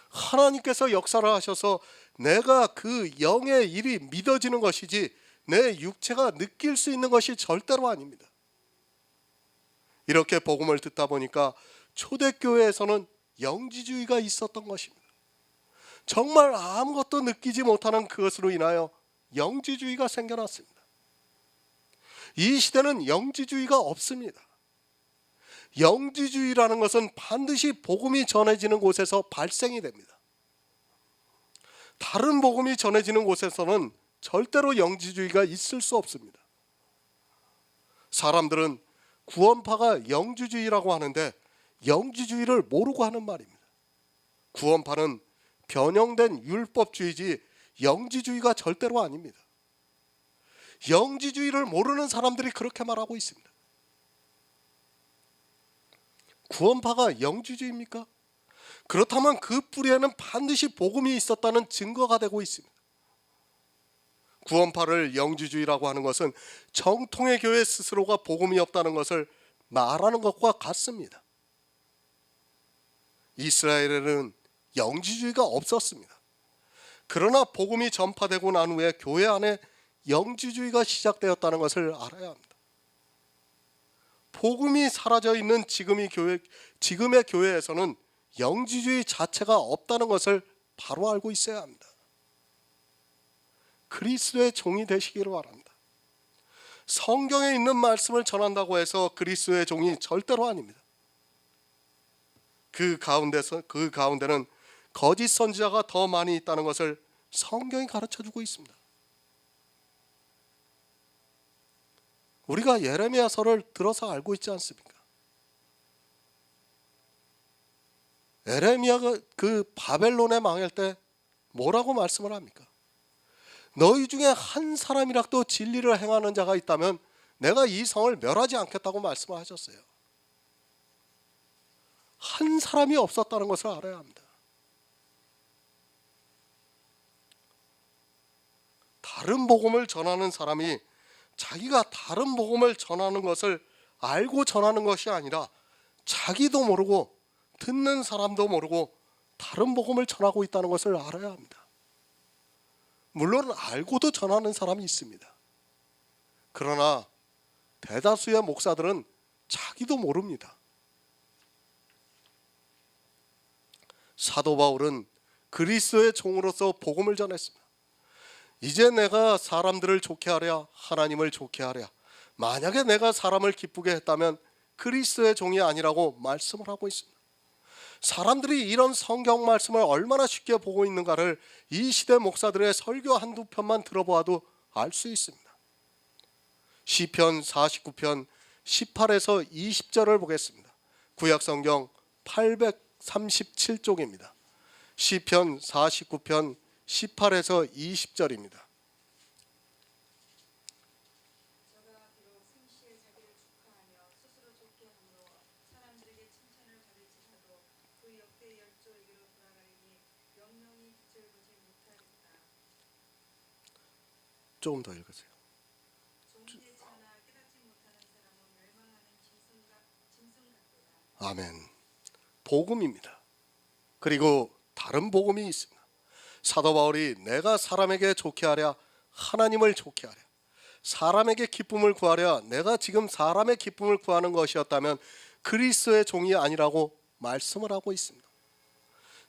Speaker 1: 하나님께서 역사를 하셔서 내가 그 영의 일이 믿어지는 것이지 내 육체가 느낄 수 있는 것이 절대로 아닙니다. 이렇게 복음을 듣다 보니까 초대교회에서는 영지주의가 있었던 것입니다. 정말 아무것도 느끼지 못하는 그것으로 인하여 영지주의가 생겨났습니다. 이 시대는 영지주의가 없습니다. 영지주의라는 것은 반드시 복음이 전해지는 곳에서 발생이 됩니다. 다른 복음이 전해지는 곳에서는 절대로 영지주의가 있을 수 없습니다. 사람들은 구원파가 영지주의라고 하는데 영지주의를 모르고 하는 말입니다. 구원파는 변형된 율법주의지 영지주의가 절대로 아닙니다. 영지주의를 모르는 사람들이 그렇게 말하고 있습니다. 구원파가 영지주의입니까? 그렇다면 그 뿌리에는 반드시 복음이 있었다는 증거가 되고 있습니다. 구원파를 영지주의라고 하는 것은 정통의 교회 스스로가 복음이 없다는 것을 말하는 것과 같습니다. 이스라엘에는 영지주의가 없었습니다. 그러나 복음이 전파되고 난 후에 교회 안에 영지주의가 시작되었다는 것을 알아야 합니다. 복음이 사라져 있는 지금의 교회에서는 영지주의 자체가 없다는 것을 바로 알고 있어야 합니다. 그리스도의 종이 되시기를 바랍니다. 성경에 있는 말씀을 전한다고 해서 그리스도의 종이 절대로 아닙니다. 그 가운데는 거짓 선지자가 더 많이 있다는 것을 성경이 가르쳐주고 있습니다. 우리가 예레미야서를 들어서 알고 있지 않습니까? 예레미야가 그 바벨론에 망할 때 뭐라고 말씀을 합니까? 너희 중에 한 사람이라도 진리를 행하는 자가 있다면 내가 이 성을 멸하지 않겠다고 말씀을 하셨어요. 한 사람이 없었다는 것을 알아야 합니다. 다른 복음을 전하는 사람이 자기가 다른 복음을 전하는 것을 알고 전하는 것이 아니라 자기도 모르고 듣는 사람도 모르고 다른 복음을 전하고 있다는 것을 알아야 합니다. 물론 알고도 전하는 사람이 있습니다. 그러나 대다수의 목사들은 자기도 모릅니다. 사도 바울은 그리스도의 종으로서 복음을 전했습니다. 이제 내가 사람들을 좋게 하랴 하나님을 좋게 하랴. 만약에 내가 사람을 기쁘게 했다면 그리스도의 종이 아니라고 말씀을 하고 있습니다. 사람들이 이런 성경 말씀을 얼마나 쉽게 보고 있는가를 이 시대 목사들의 설교 한두 편만 들어보아도 알 수 있습니다. 시편 49편 18에서 20절을 보겠습니다. 구약성경 837쪽입니다. 시편 49편 18에서 20절입니다.
Speaker 2: 저가 비록 생시에 자기를 축하하며 스스로 좋게 함으로 사람들에게 칭찬을 받을지라도 그 역대 열조에게로 돌아가리니 영영이 빛을 보지 못하리라.
Speaker 1: 조금 더 읽으세요.
Speaker 2: 종기에 차나 깨닫지 못하는 사람은 멸망하는 짐승 같도다.
Speaker 1: 아멘. 복음입니다. 그리고 다른 복음이 있습니다. 사도 바울이 내가 사람에게 좋게 하랴 하나님을 좋게 하랴 사람에게 기쁨을 구하랴 내가 지금 사람의 기쁨을 구하는 것이었다면 그리스도의 종이 아니라고 말씀을 하고 있습니다.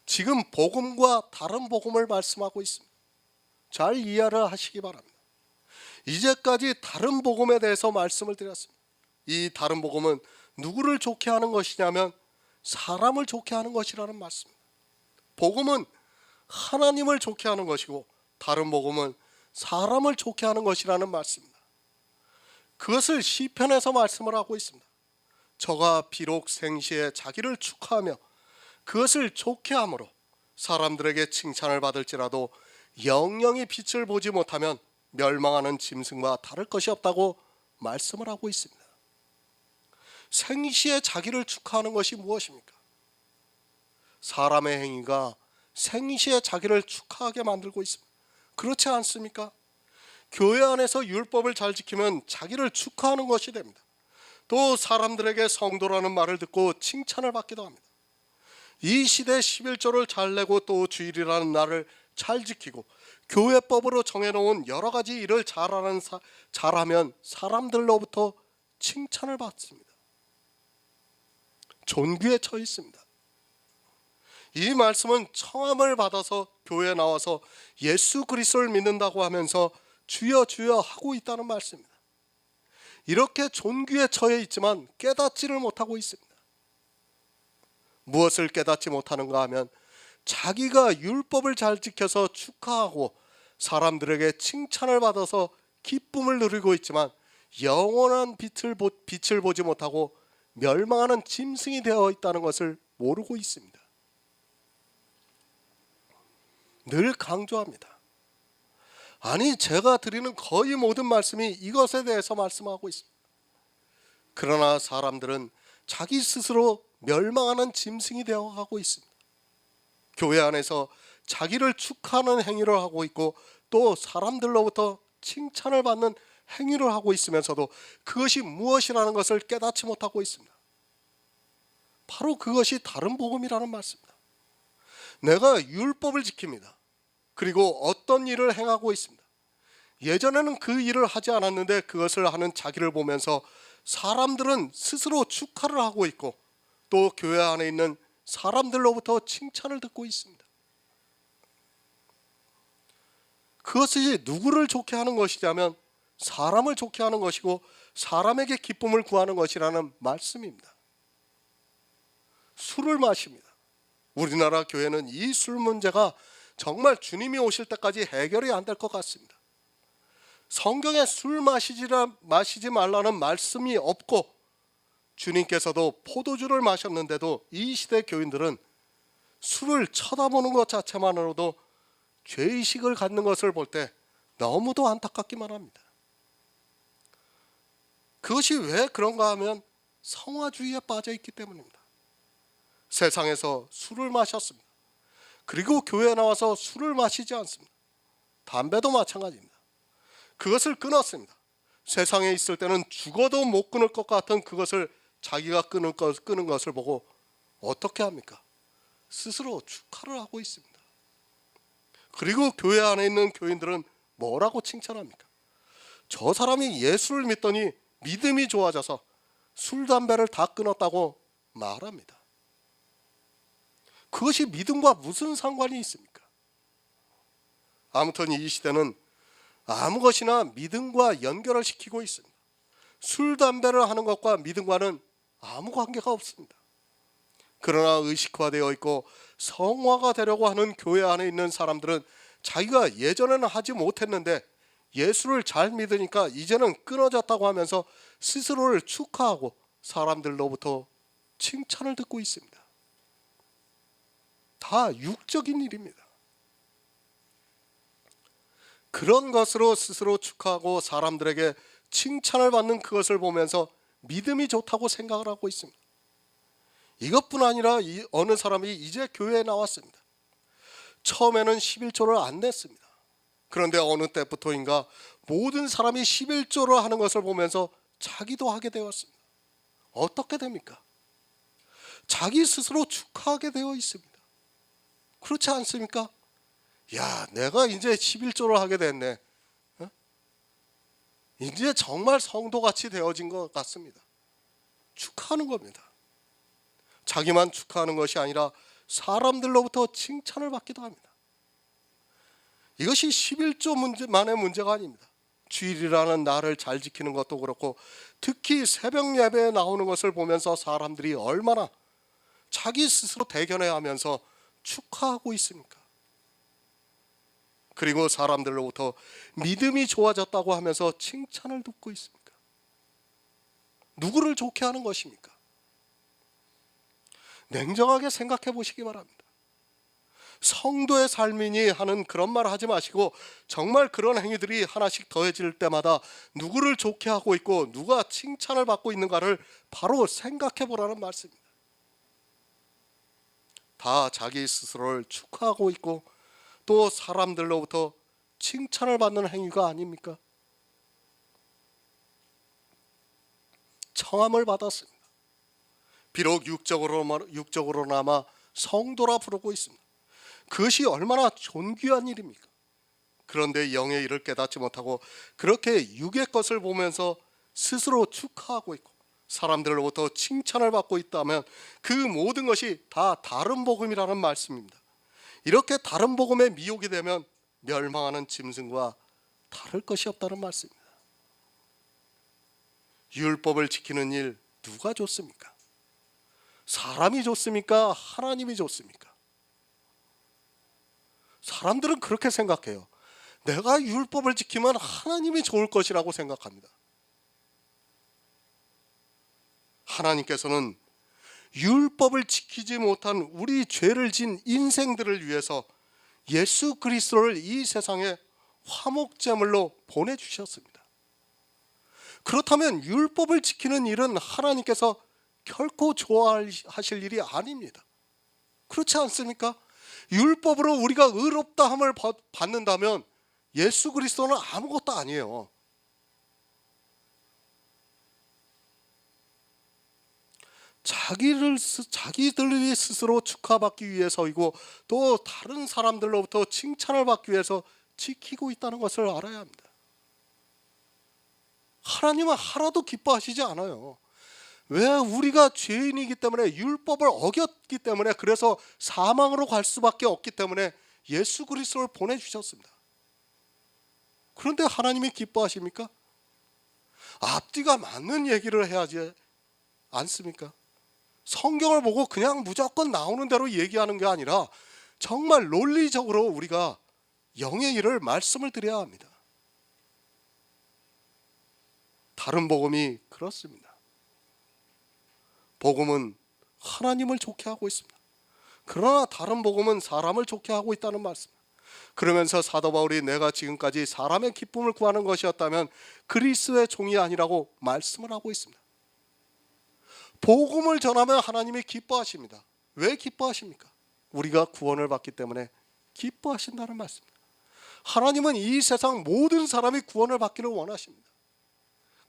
Speaker 1: 지금 복음과 다른 복음을 말씀하고 있습니다. 잘 이해를 하시기 바랍니다. 이제까지 다른 복음에 대해서 말씀을 드렸습니다. 이 다른 복음은 누구를 좋게 하는 것이냐면 사람을 좋게 하는 것이라는 말씀입니다. 복음은 하나님을 좋게 하는 것이고 다른 복음은 사람을 좋게 하는 것이라는 말씀입니다. 그것을 시편에서 말씀을 하고 있습니다. 저가 비록 생시에 자기를 축하하며 그것을 좋게 함으로 사람들에게 칭찬을 받을지라도 영영이 빛을 보지 못하면 멸망하는 짐승과 다를 것이 없다고 말씀을 하고 있습니다. 생시에 자기를 축하하는 것이 무엇입니까? 사람의 행위가 생시에 자기를 축하하게 만들고 있습니다. 그렇지 않습니까? 교회 안에서 율법을 잘 지키면 자기를 축하하는 것이 됩니다. 또 사람들에게 성도라는 말을 듣고 칭찬을 받기도 합니다. 이 시대 11조를 잘 내고 또 주일이라는 날을 잘 지키고 교회법으로 정해놓은 여러 가지 일을 잘하면 사람들로부터 칭찬을 받습니다. 존귀에 처해 있습니다. 이 말씀은 청함을 받아서 교회에 나와서 예수 그리스도를 믿는다고 하면서 주여 주여 하고 있다는 말씀입니다. 이렇게 존귀에 처해 있지만 깨닫지를 못하고 있습니다. 무엇을 깨닫지 못하는가 하면 자기가 율법을 잘 지켜서 축하하고 사람들에게 칭찬을 받아서 기쁨을 누리고 있지만 영원한 빛을 보지 못하고 멸망하는 짐승이 되어 있다는 것을 모르고 있습니다. 늘 강조합니다. 아니 제가 드리는 거의 모든 말씀이 이것에 대해서 말씀하고 있습니다. 그러나 사람들은 자기 스스로 멸망하는 짐승이 되어가고 있습니다. 교회 안에서 자기를 축하하는 행위를 하고 있고 또 사람들로부터 칭찬을 받는 행위를 하고 있으면서도 그것이 무엇이라는 것을 깨닫지 못하고 있습니다. 바로 그것이 다른 복음이라는 말씀입니다. 내가 율법을 지킵니다. 그리고 어떤 일을 행하고 있습니다. 예전에는 그 일을 하지 않았는데 그것을 하는 자기를 보면서 사람들은 스스로 축하를 하고 있고 또 교회 안에 있는 사람들로부터 칭찬을 듣고 있습니다. 그것이 누구를 좋게 하는 것이냐면 사람을 좋게 하는 것이고 사람에게 기쁨을 구하는 것이라는 말씀입니다. 술을 마십니다. 우리나라 교회는 이 술 문제가 정말 주님이 오실 때까지 해결이 안 될 것 같습니다. 성경에 술 마시지 말라는 말씀이 없고 주님께서도 포도주를 마셨는데도 이 시대 교인들은 술을 쳐다보는 것 자체만으로도 죄의식을 갖는 것을 볼 때 너무도 안타깝기만 합니다. 그것이 왜 그런가 하면 성화주의에 빠져 있기 때문입니다. 세상에서 술을 마셨습니다. 그리고 교회에 나와서 술을 마시지 않습니다. 담배도 마찬가지입니다. 그것을 끊었습니다. 세상에 있을 때는 죽어도 못 끊을 것 같은 그것을 자기가 끄는 것을 보고 어떻게 합니까? 스스로 축하를 하고 있습니다. 그리고 교회 안에 있는 교인들은 뭐라고 칭찬합니까? 저 사람이 예수를 믿더니 믿음이 좋아져서 술, 담배를 다 끊었다고 말합니다. 그것이 믿음과 무슨 상관이 있습니까? 아무튼 이 시대는 아무 것이나 믿음과 연결을 시키고 있습니다. 술, 담배를 하는 것과 믿음과는 아무 관계가 없습니다. 그러나 의식화되어 있고 성화가 되려고 하는 교회 안에 있는 사람들은 자기가 예전에는 하지 못했는데 예수를 잘 믿으니까 이제는 끊어졌다고 하면서 스스로를 축하하고 사람들로부터 칭찬을 듣고 있습니다. 다 육적인 일입니다. 그런 것으로 스스로 축하하고 사람들에게 칭찬을 받는 그것을 보면서 믿음이 좋다고 생각을 하고 있습니다. 이것뿐 아니라 어느 사람이 이제 교회에 나왔습니다. 처음에는 11조를 안 냈습니다. 그런데 어느 때부터인가 모든 사람이 11조를 하는 것을 보면서 자기도 하게 되었습니다. 어떻게 됩니까? 자기 스스로 축하하게 되어 있습니다. 그렇지 않습니까? 야, 내가 이제 11조를 하게 됐네. 이제 정말 성도같이 되어진 것 같습니다. 축하하는 겁니다. 자기만 축하하는 것이 아니라 사람들로부터 칭찬을 받기도 합니다. 이것이 11조만의 문제가 아닙니다. 주일이라는 날을 잘 지키는 것도 그렇고 특히 새벽 예배에 나오는 것을 보면서 사람들이 얼마나 자기 스스로 대견해 하면서 축하하고 있습니까? 그리고 사람들로부터 믿음이 좋아졌다고 하면서 칭찬을 듣고 있습니까? 누구를 좋게 하는 것입니까? 냉정하게 생각해 보시기 바랍니다. 성도의 삶이니 하는 그런 말 하지 마시고 정말 그런 행위들이 하나씩 더해질 때마다 누구를 좋게 하고 있고 누가 칭찬을 받고 있는가를 바로 생각해 보라는 말씀입니다. 다 자기 스스로를 축하하고 있고 또 사람들로부터 칭찬을 받는 행위가 아닙니까? 청함을 받았습니다. 비록 육적으로나마 성도라 부르고 있습니다. 그것이 얼마나 존귀한 일입니까? 그런데 영의 일을 깨닫지 못하고 그렇게 육의 것을 보면서 스스로 축하하고 있고 사람들로부터 칭찬을 받고 있다면 그 모든 것이 다 다른 복음이라는 말씀입니다. 이렇게 다른 복음에 미혹이 되면 멸망하는 짐승과 다를 것이 없다는 말씀입니다. 율법을 지키는 일 누가 좋습니까? 사람이 좋습니까? 하나님이 좋습니까? 사람들은 그렇게 생각해요. 내가 율법을 지키면 하나님이 좋을 것이라고 생각합니다. 하나님께서는 율법을 지키지 못한 우리 죄를 진 인생들을 위해서 예수 그리스도를 이 세상에 화목제물로 보내주셨습니다. 그렇다면 율법을 지키는 일은 하나님께서 결코 좋아하실 일이 아닙니다. 그렇지 않습니까? 율법으로 우리가 의롭다함을 받는다면 예수 그리스도는 아무것도 아니에요. 자기들이 스스로 축하받기 위해서이고 또 다른 사람들로부터 칭찬을 받기 위해서 지키고 있다는 것을 알아야 합니다. 하나님은 하나도 기뻐하시지 않아요. 왜? 우리가 죄인이기 때문에, 율법을 어겼기 때문에, 그래서 사망으로 갈 수밖에 없기 때문에 예수 그리스도를 보내주셨습니다. 그런데 하나님이 기뻐하십니까? 앞뒤가 맞는 얘기를 해야지 않습니까? 성경을 보고 그냥 무조건 나오는 대로 얘기하는 게 아니라 정말 논리적으로 우리가 영의 일을 말씀을 드려야 합니다. 다른 복음이 그렇습니다. 복음은 하나님을 좋게 하고 있습니다. 그러나 다른 복음은 사람을 좋게 하고 있다는 말씀. 그러면서 사도 바울이 내가 지금까지 사람의 기쁨을 구하는 것이었다면 그리스도의 종이 아니라고 말씀을 하고 있습니다. 복음을 전하면 하나님이 기뻐하십니다. 왜 기뻐하십니까? 우리가 구원을 받기 때문에 기뻐하신다는 말씀입니다. 하나님은 이 세상 모든 사람이 구원을 받기를 원하십니다.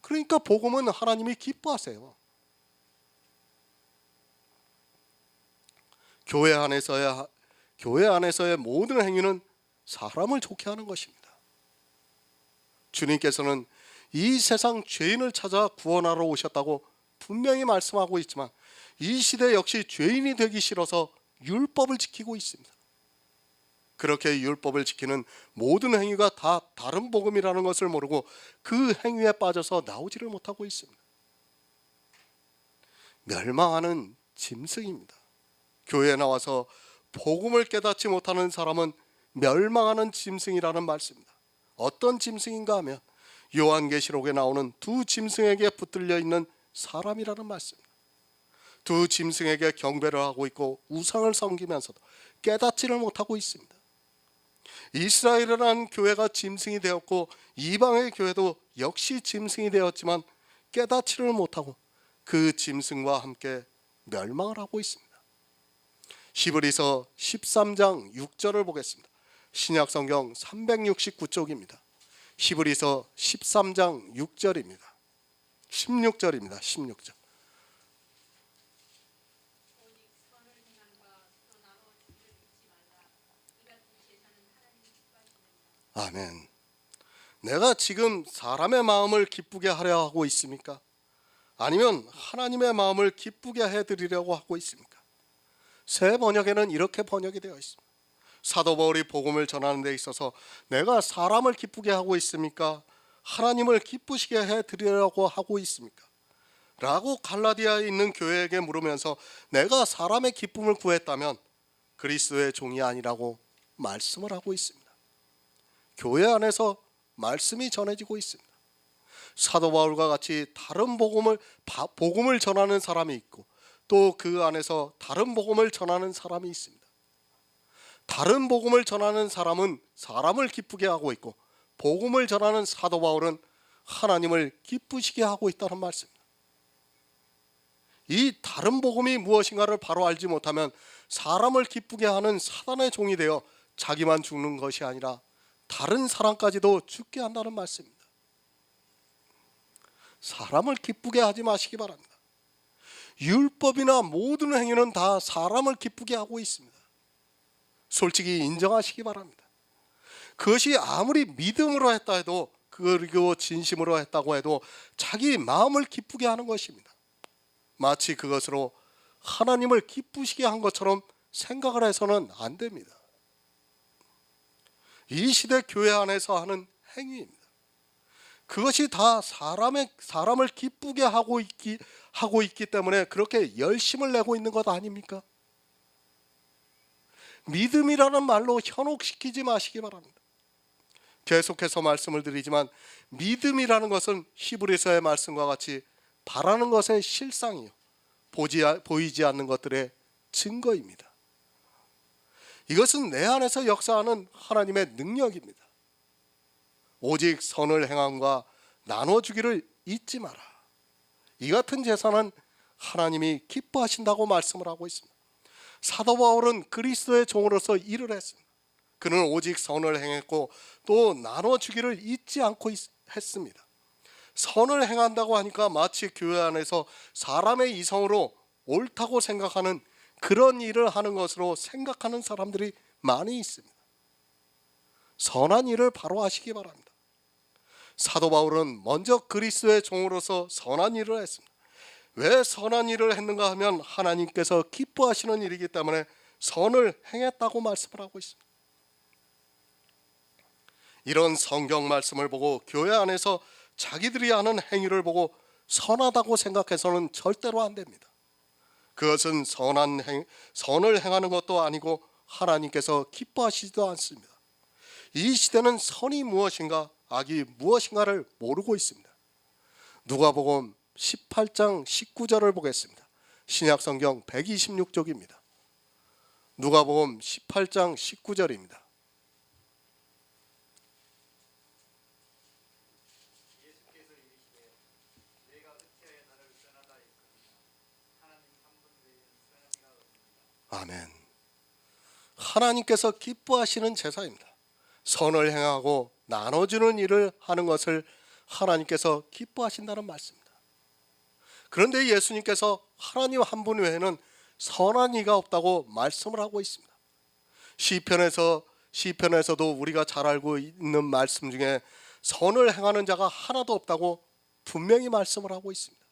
Speaker 1: 그러니까 복음은 하나님이 기뻐하세요. 교회 안에서의 모든 행위는 사람을 좋게 하는 것입니다. 주님께서는 이 세상 죄인을 찾아 구원하러 오셨다고 분명히 말씀하고 있지만 이 시대 역시 죄인이 되기 싫어서 율법을 지키고 있습니다. 그렇게 율법을 지키는 모든 행위가 다 다른 복음이라는 것을 모르고 그 행위에 빠져서 나오지를 못하고 있습니다. 멸망하는 짐승입니다. 교회에 나와서 복음을 깨닫지 못하는 사람은 멸망하는 짐승이라는 말씀입니다. 어떤 짐승인가 하면 요한계시록에 나오는 두 짐승에게 붙들려 있는 사람이라는 말씀입니다. 두 짐승에게 경배를 하고 있고 우상을 섬기면서도 깨닫지를 못하고 있습니다. 이스라엘이라는 교회가 짐승이 되었고 이방의 교회도 역시 짐승이 되었지만 깨닫지를 못하고 그 짐승과 함께 멸망을 하고 있습니다. 히브리서 13장 6절을 보겠습니다. 신약성경 369쪽입니다. 히브리서 13장 6절입니다. 16절입니다. 16절. 아멘. 내가 지금 사람의 마음을 기쁘게 하려 하고 있습니까? 아니면 하나님의 마음을 기쁘게 해드리려고 하고 있습니까? 새 번역에는 이렇게 번역이 되어 있습니다. 사도 바울이 복음을 전하는 데 있어서 내가 사람을 기쁘게 하고 있습니까? 하나님을 기쁘시게 해드리려고 하고 있습니까? 라고 갈라디아에 있는 교회에게 물으면서 내가 사람의 기쁨을 구했다면 그리스도의 종이 아니라고 말씀을 하고 있습니다. 교회 안에서 말씀이 전해지고 있습니다. 사도 바울과 같이 다른 복음을 전하는 사람이 있고 또 그 안에서 다른 복음을 전하는 사람이 있습니다. 다른 복음을 전하는 사람은 사람을 기쁘게 하고 있고 복음을 전하는 사도 바울은 하나님을 기쁘시게 하고 있다는 말씀입니다. 이 다른 복음이 무엇인가를 바로 알지 못하면 사람을 기쁘게 하는 사단의 종이 되어 자기만 죽는 것이 아니라 다른 사람까지도 죽게 한다는 말씀입니다. 사람을 기쁘게 하지 마시기 바랍니다. 율법이나 모든 행위는 다 사람을 기쁘게 하고 있습니다. 솔직히 인정하시기 바랍니다. 그것이 아무리 믿음으로 했다 해도 그리고 진심으로 했다고 해도 자기 마음을 기쁘게 하는 것입니다. 마치 그것으로 하나님을 기쁘시게 한 것처럼 생각을 해서는 안 됩니다. 이 시대 교회 안에서 하는 행위입니다. 그것이 다 사람을 기쁘게 하고 있기 때문에 그렇게 열심을 내고 있는 것 아닙니까? 믿음이라는 말로 현혹시키지 마시기 바랍니다. 계속해서 말씀을 드리지만 믿음이라는 것은 히브리서의 말씀과 같이 바라는 것의 실상이요 보이지 않는 것들의 증거입니다. 이것은 내 안에서 역사하는 하나님의 능력입니다. 오직 선을 행함과 나눠주기를 잊지 마라. 이 같은 제사는 하나님이 기뻐하신다고 말씀을 하고 있습니다. 사도 바울은 그리스도의 종으로서 일을 했습니다. 그는 오직 선을 행했고 또 나눠주기를 잊지 않고 했습니다. 선을 행한다고 하니까 마치 교회 안에서 사람의 이성으로 옳다고 생각하는 그런 일을 하는 것으로 생각하는 사람들이 많이 있습니다. 선한 일을 바로 하시기 바랍니다. 사도 바울은 먼저 그리스도의 종으로서 선한 일을 했습니다. 왜 선한 일을 했는가 하면 하나님께서 기뻐하시는 일이기 때문에 선을 행했다고 말씀을 하고 있습니다. 이런 성경 말씀을 보고 교회 안에서 자기들이 하는 행위를 보고 선하다고 생각해서는 절대로 안 됩니다. 그것은 선을 행하는 것도 아니고 하나님께서 기뻐하시지도 않습니다. 이 시대는 선이 무엇인가 악이 무엇인가를 모르고 있습니다. 누가복음 18장 19절을 보겠습니다. 신약성경 126쪽입니다. 누가복음 18장 19절입니다. 아멘. 하나님께서 기뻐하시는 제사입니다. 선을 행하고 나눠주는 일을 하는 것을 하나님께서 기뻐하신다는 말씀입니다. 그런데 예수님께서 하나님 한 분 외에는 선한 이가 없다고 말씀을 하고 있습니다. 시편에서도 우리가 잘 알고 있는 말씀 중에 선을 행하는 자가 하나도 없다고 분명히 말씀을 하고 있습니다.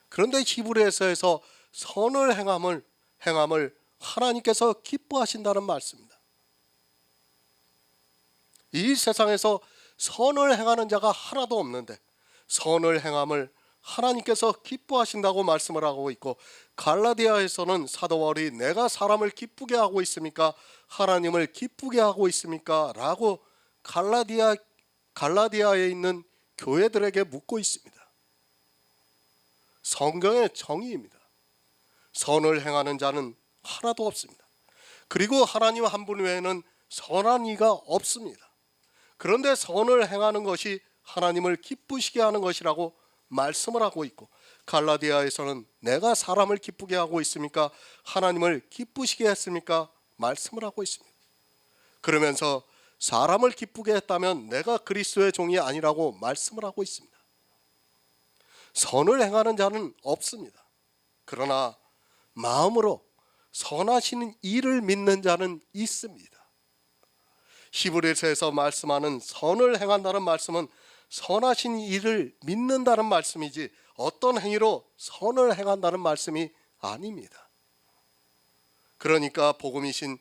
Speaker 1: 그런데 히브리서에서 선을 행함을 하나님께서 기뻐하신다는 말씀입니다. 이 세상에서 선을 행하는 자가 하나도 없는데 선을 행함을 하나님께서 기뻐하신다고 말씀을 하고 있고, 갈라디아에서는 사도 바울이 내가 사람을 기쁘게 하고 있습니까? 하나님을 기쁘게 하고 있습니까? 라고 갈라디아에 있는 교회들에게 묻고 있습니다. 성경의 정의입니다. 선을 행하는 자는 하나도 없습니다. 그리고 하나님 한 분 외에는 선한 이가 없습니다. 그런데 선을 행하는 것이 하나님을 기쁘시게 하는 것이라고 말씀을 하고 있고, 갈라디아에서는 내가 사람을 기쁘게 하고 있습니까? 하나님을 기쁘시게 했습니까? 말씀을 하고 있습니다. 그러면서 사람을 기쁘게 했다면 내가 그리스도의 종이 아니라고 말씀을 하고 있습니다. 선을 행하는 자는 없습니다. 그러나 마음으로 선하시는 일을 믿는 자는 있습니다. 히브리서에서 말씀하는 선을 행한다는 말씀은 선하신 일을 믿는다는 말씀이지 어떤 행위로 선을 행한다는 말씀이 아닙니다. 그러니까 복음이신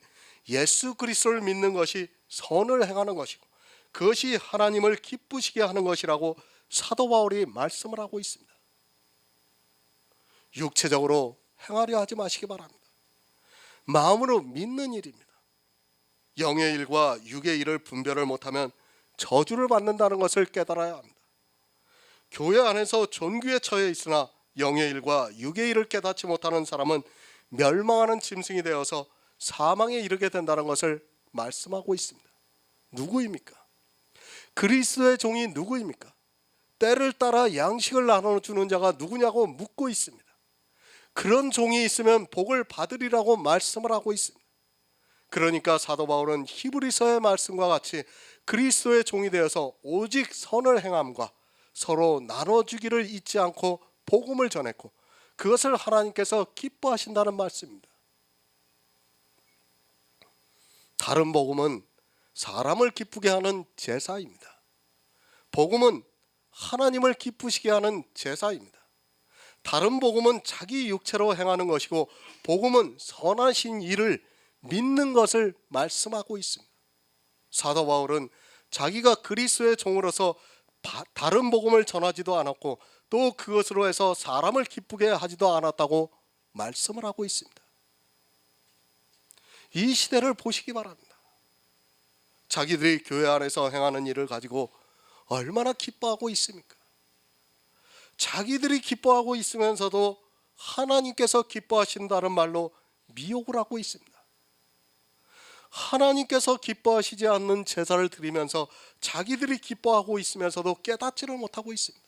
Speaker 1: 예수 그리스도를 믿는 것이 선을 행하는 것이고 그것이 하나님을 기쁘시게 하는 것이라고 사도 바울이 말씀을 하고 있습니다. 육체적으로 행하려 하지 마시기 바랍니다. 마음으로 믿는 일입니다. 영의 일과 육의 일을 분별을 못하면 저주를 받는다는 것을 깨달아야 합니다. 교회 안에서 존귀에 처해 있으나 영의 일과 육의 일을 깨닫지 못하는 사람은 멸망하는 짐승이 되어서 사망에 이르게 된다는 것을 말씀하고 있습니다. 누구입니까? 그리스도의 종이 누구입니까? 때를 따라 양식을 나눠주는 자가 누구냐고 묻고 있습니다. 그런 종이 있으면 복을 받으리라고 말씀을 하고 있습니다. 그러니까 사도 바울은 히브리서의 말씀과 같이 그리스도의 종이 되어서 오직 선을 행함과 서로 나눠주기를 잊지 않고 복음을 전했고 그것을 하나님께서 기뻐하신다는 말씀입니다. 다른 복음은 사람을 기쁘게 하는 제사입니다. 복음은 하나님을 기쁘시게 하는 제사입니다. 다른 복음은 자기 육체로 행하는 것이고 복음은 선하신 일을 믿는 것을 말씀하고 있습니다. 사도 바울은 자기가 그리스도의 종으로서 다른 복음을 전하지도 않았고 또 그것으로 해서 사람을 기쁘게 하지도 않았다고 말씀을 하고 있습니다. 이 시대를 보시기 바랍니다. 자기들이 교회 안에서 행하는 일을 가지고 얼마나 기뻐하고 있습니까? 자기들이 기뻐하고 있으면서도 하나님께서 기뻐하신다는 말로 미혹을 하고 있습니다. 하나님께서 기뻐하시지 않는 제사를 드리면서 자기들이 기뻐하고 있으면서도 깨닫지를 못하고 있습니다.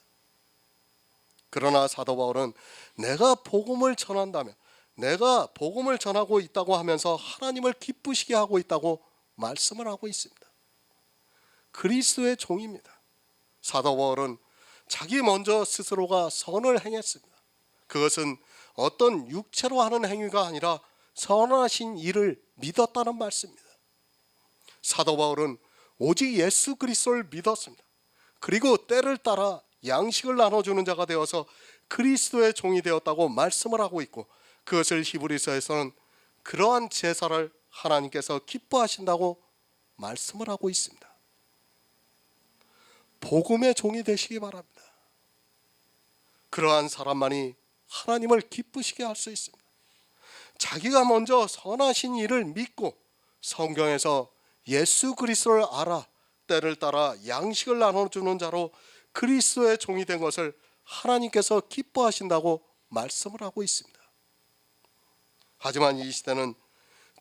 Speaker 1: 그러나 사도 바울은 내가 복음을 전한다면, 내가 복음을 전하고 있다고 하면서 하나님을 기쁘시게 하고 있다고 말씀을 하고 있습니다. 그리스도의 종입니다. 사도 바울은 자기 먼저 스스로가 선을 행했습니다. 그것은 어떤 육체로 하는 행위가 아니라 선하신 이를 믿었다는 말씀입니다. 사도 바울은 오직 예수 그리스도를 믿었습니다. 그리고 때를 따라 양식을 나눠주는 자가 되어서 그리스도의 종이 되었다고 말씀을 하고 있고, 그것을 히브리서에서는 그러한 제사를 하나님께서 기뻐하신다고 말씀을 하고 있습니다. 복음의 종이 되시기 바랍니다. 그러한 사람만이 하나님을 기쁘시게 할 수 있습니다. 자기가 먼저 선하신 일을 믿고 성경에서 예수 그리스도를 알아 때를 따라 양식을 나눠주는 자로 그리스도의 종이 된 것을 하나님께서 기뻐하신다고 말씀을 하고 있습니다. 하지만 이 시대는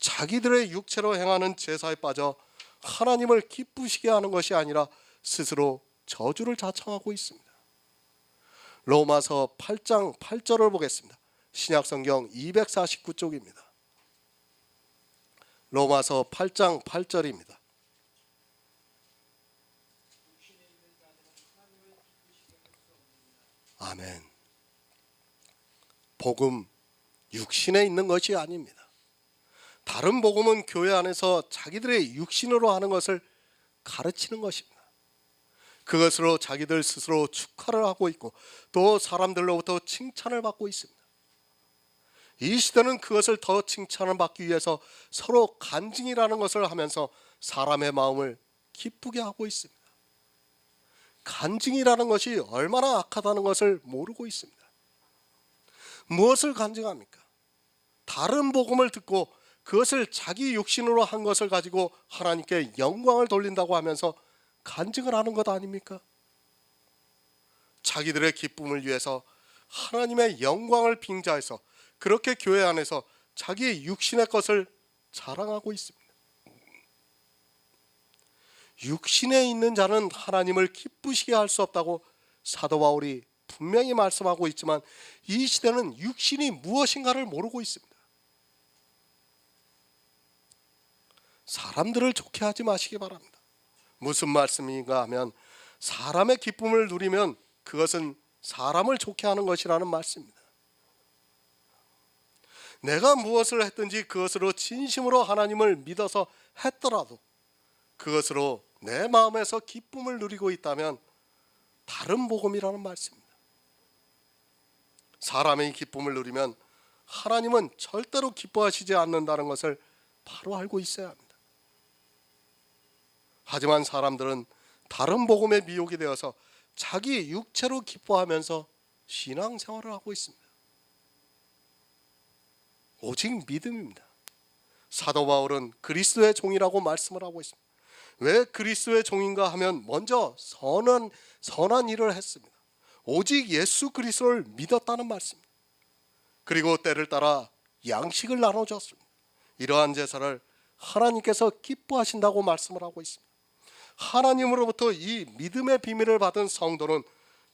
Speaker 1: 자기들의 육체로 행하는 제사에 빠져 하나님을 기쁘시게 하는 것이 아니라 스스로 저주를 자청하고 있습니다. 로마서 8장 8절을 보겠습니다. 신약성경 249쪽입니다. 로마서 8장 8절입니다. 아멘. 복음 육신에 있는 것이 아닙니다. 다른 복음은 교회 안에서 자기들의 육신으로 하는 것을 가르치는 것입니다. 그것으로 자기들 스스로 축하를 하고 있고 또 사람들로부터 칭찬을 받고 있습니다. 이 시대는 그것을 더 칭찬을 받기 위해서 서로 간증이라는 것을 하면서 사람의 마음을 기쁘게 하고 있습니다. 간증이라는 것이 얼마나 악하다는 것을 모르고 있습니다. 무엇을 간증합니까? 다른 복음을 듣고 그것을 자기 육신으로 한 것을 가지고 하나님께 영광을 돌린다고 하면서 간증을 하는 것 아닙니까? 자기들의 기쁨을 위해서 하나님의 영광을 빙자해서 그렇게 교회 안에서 자기의 육신의 것을 자랑하고 있습니다. 육신에 있는 자는 하나님을 기쁘시게 할 수 없다고 사도 바울이 분명히 말씀하고 있지만 이 시대는 육신이 무엇인가를 모르고 있습니다. 사람들을 좋게 하지 마시기 바랍니다. 무슨 말씀인가 하면 사람의 기쁨을 누리면 그것은 사람을 좋게 하는 것이라는 말씀입니다. 내가 무엇을 했든지 그것으로 진심으로 하나님을 믿어서 했더라도 그것으로 내 마음에서 기쁨을 누리고 있다면 다른 복음이라는 말씀입니다. 사람의 기쁨을 누리면 하나님은 절대로 기뻐하시지 않는다는 것을 바로 알고 있어야 합니다. 하지만 사람들은 다른 복음에 미혹이 되어서 자기 육체로 기뻐하면서 신앙생활을 하고 있습니다. 오직 믿음입니다. 사도 바울은 그리스도의 종이라고 말씀을 하고 있습니다. 왜 그리스도의 종인가 하면 먼저 선한 일을 했습니다. 오직 예수 그리스도를 믿었다는 말씀입니다. 그리고 때를 따라 양식을 나눠줬습니다. 이러한 제사를 하나님께서 기뻐하신다고 말씀을 하고 있습니다. 하나님으로부터 이 믿음의 비밀을 받은 성도는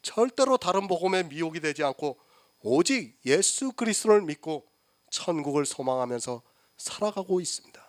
Speaker 1: 절대로 다른 복음에 미혹이 되지 않고 오직 예수 그리스도를 믿고 천국을 소망하면서 살아가고 있습니다.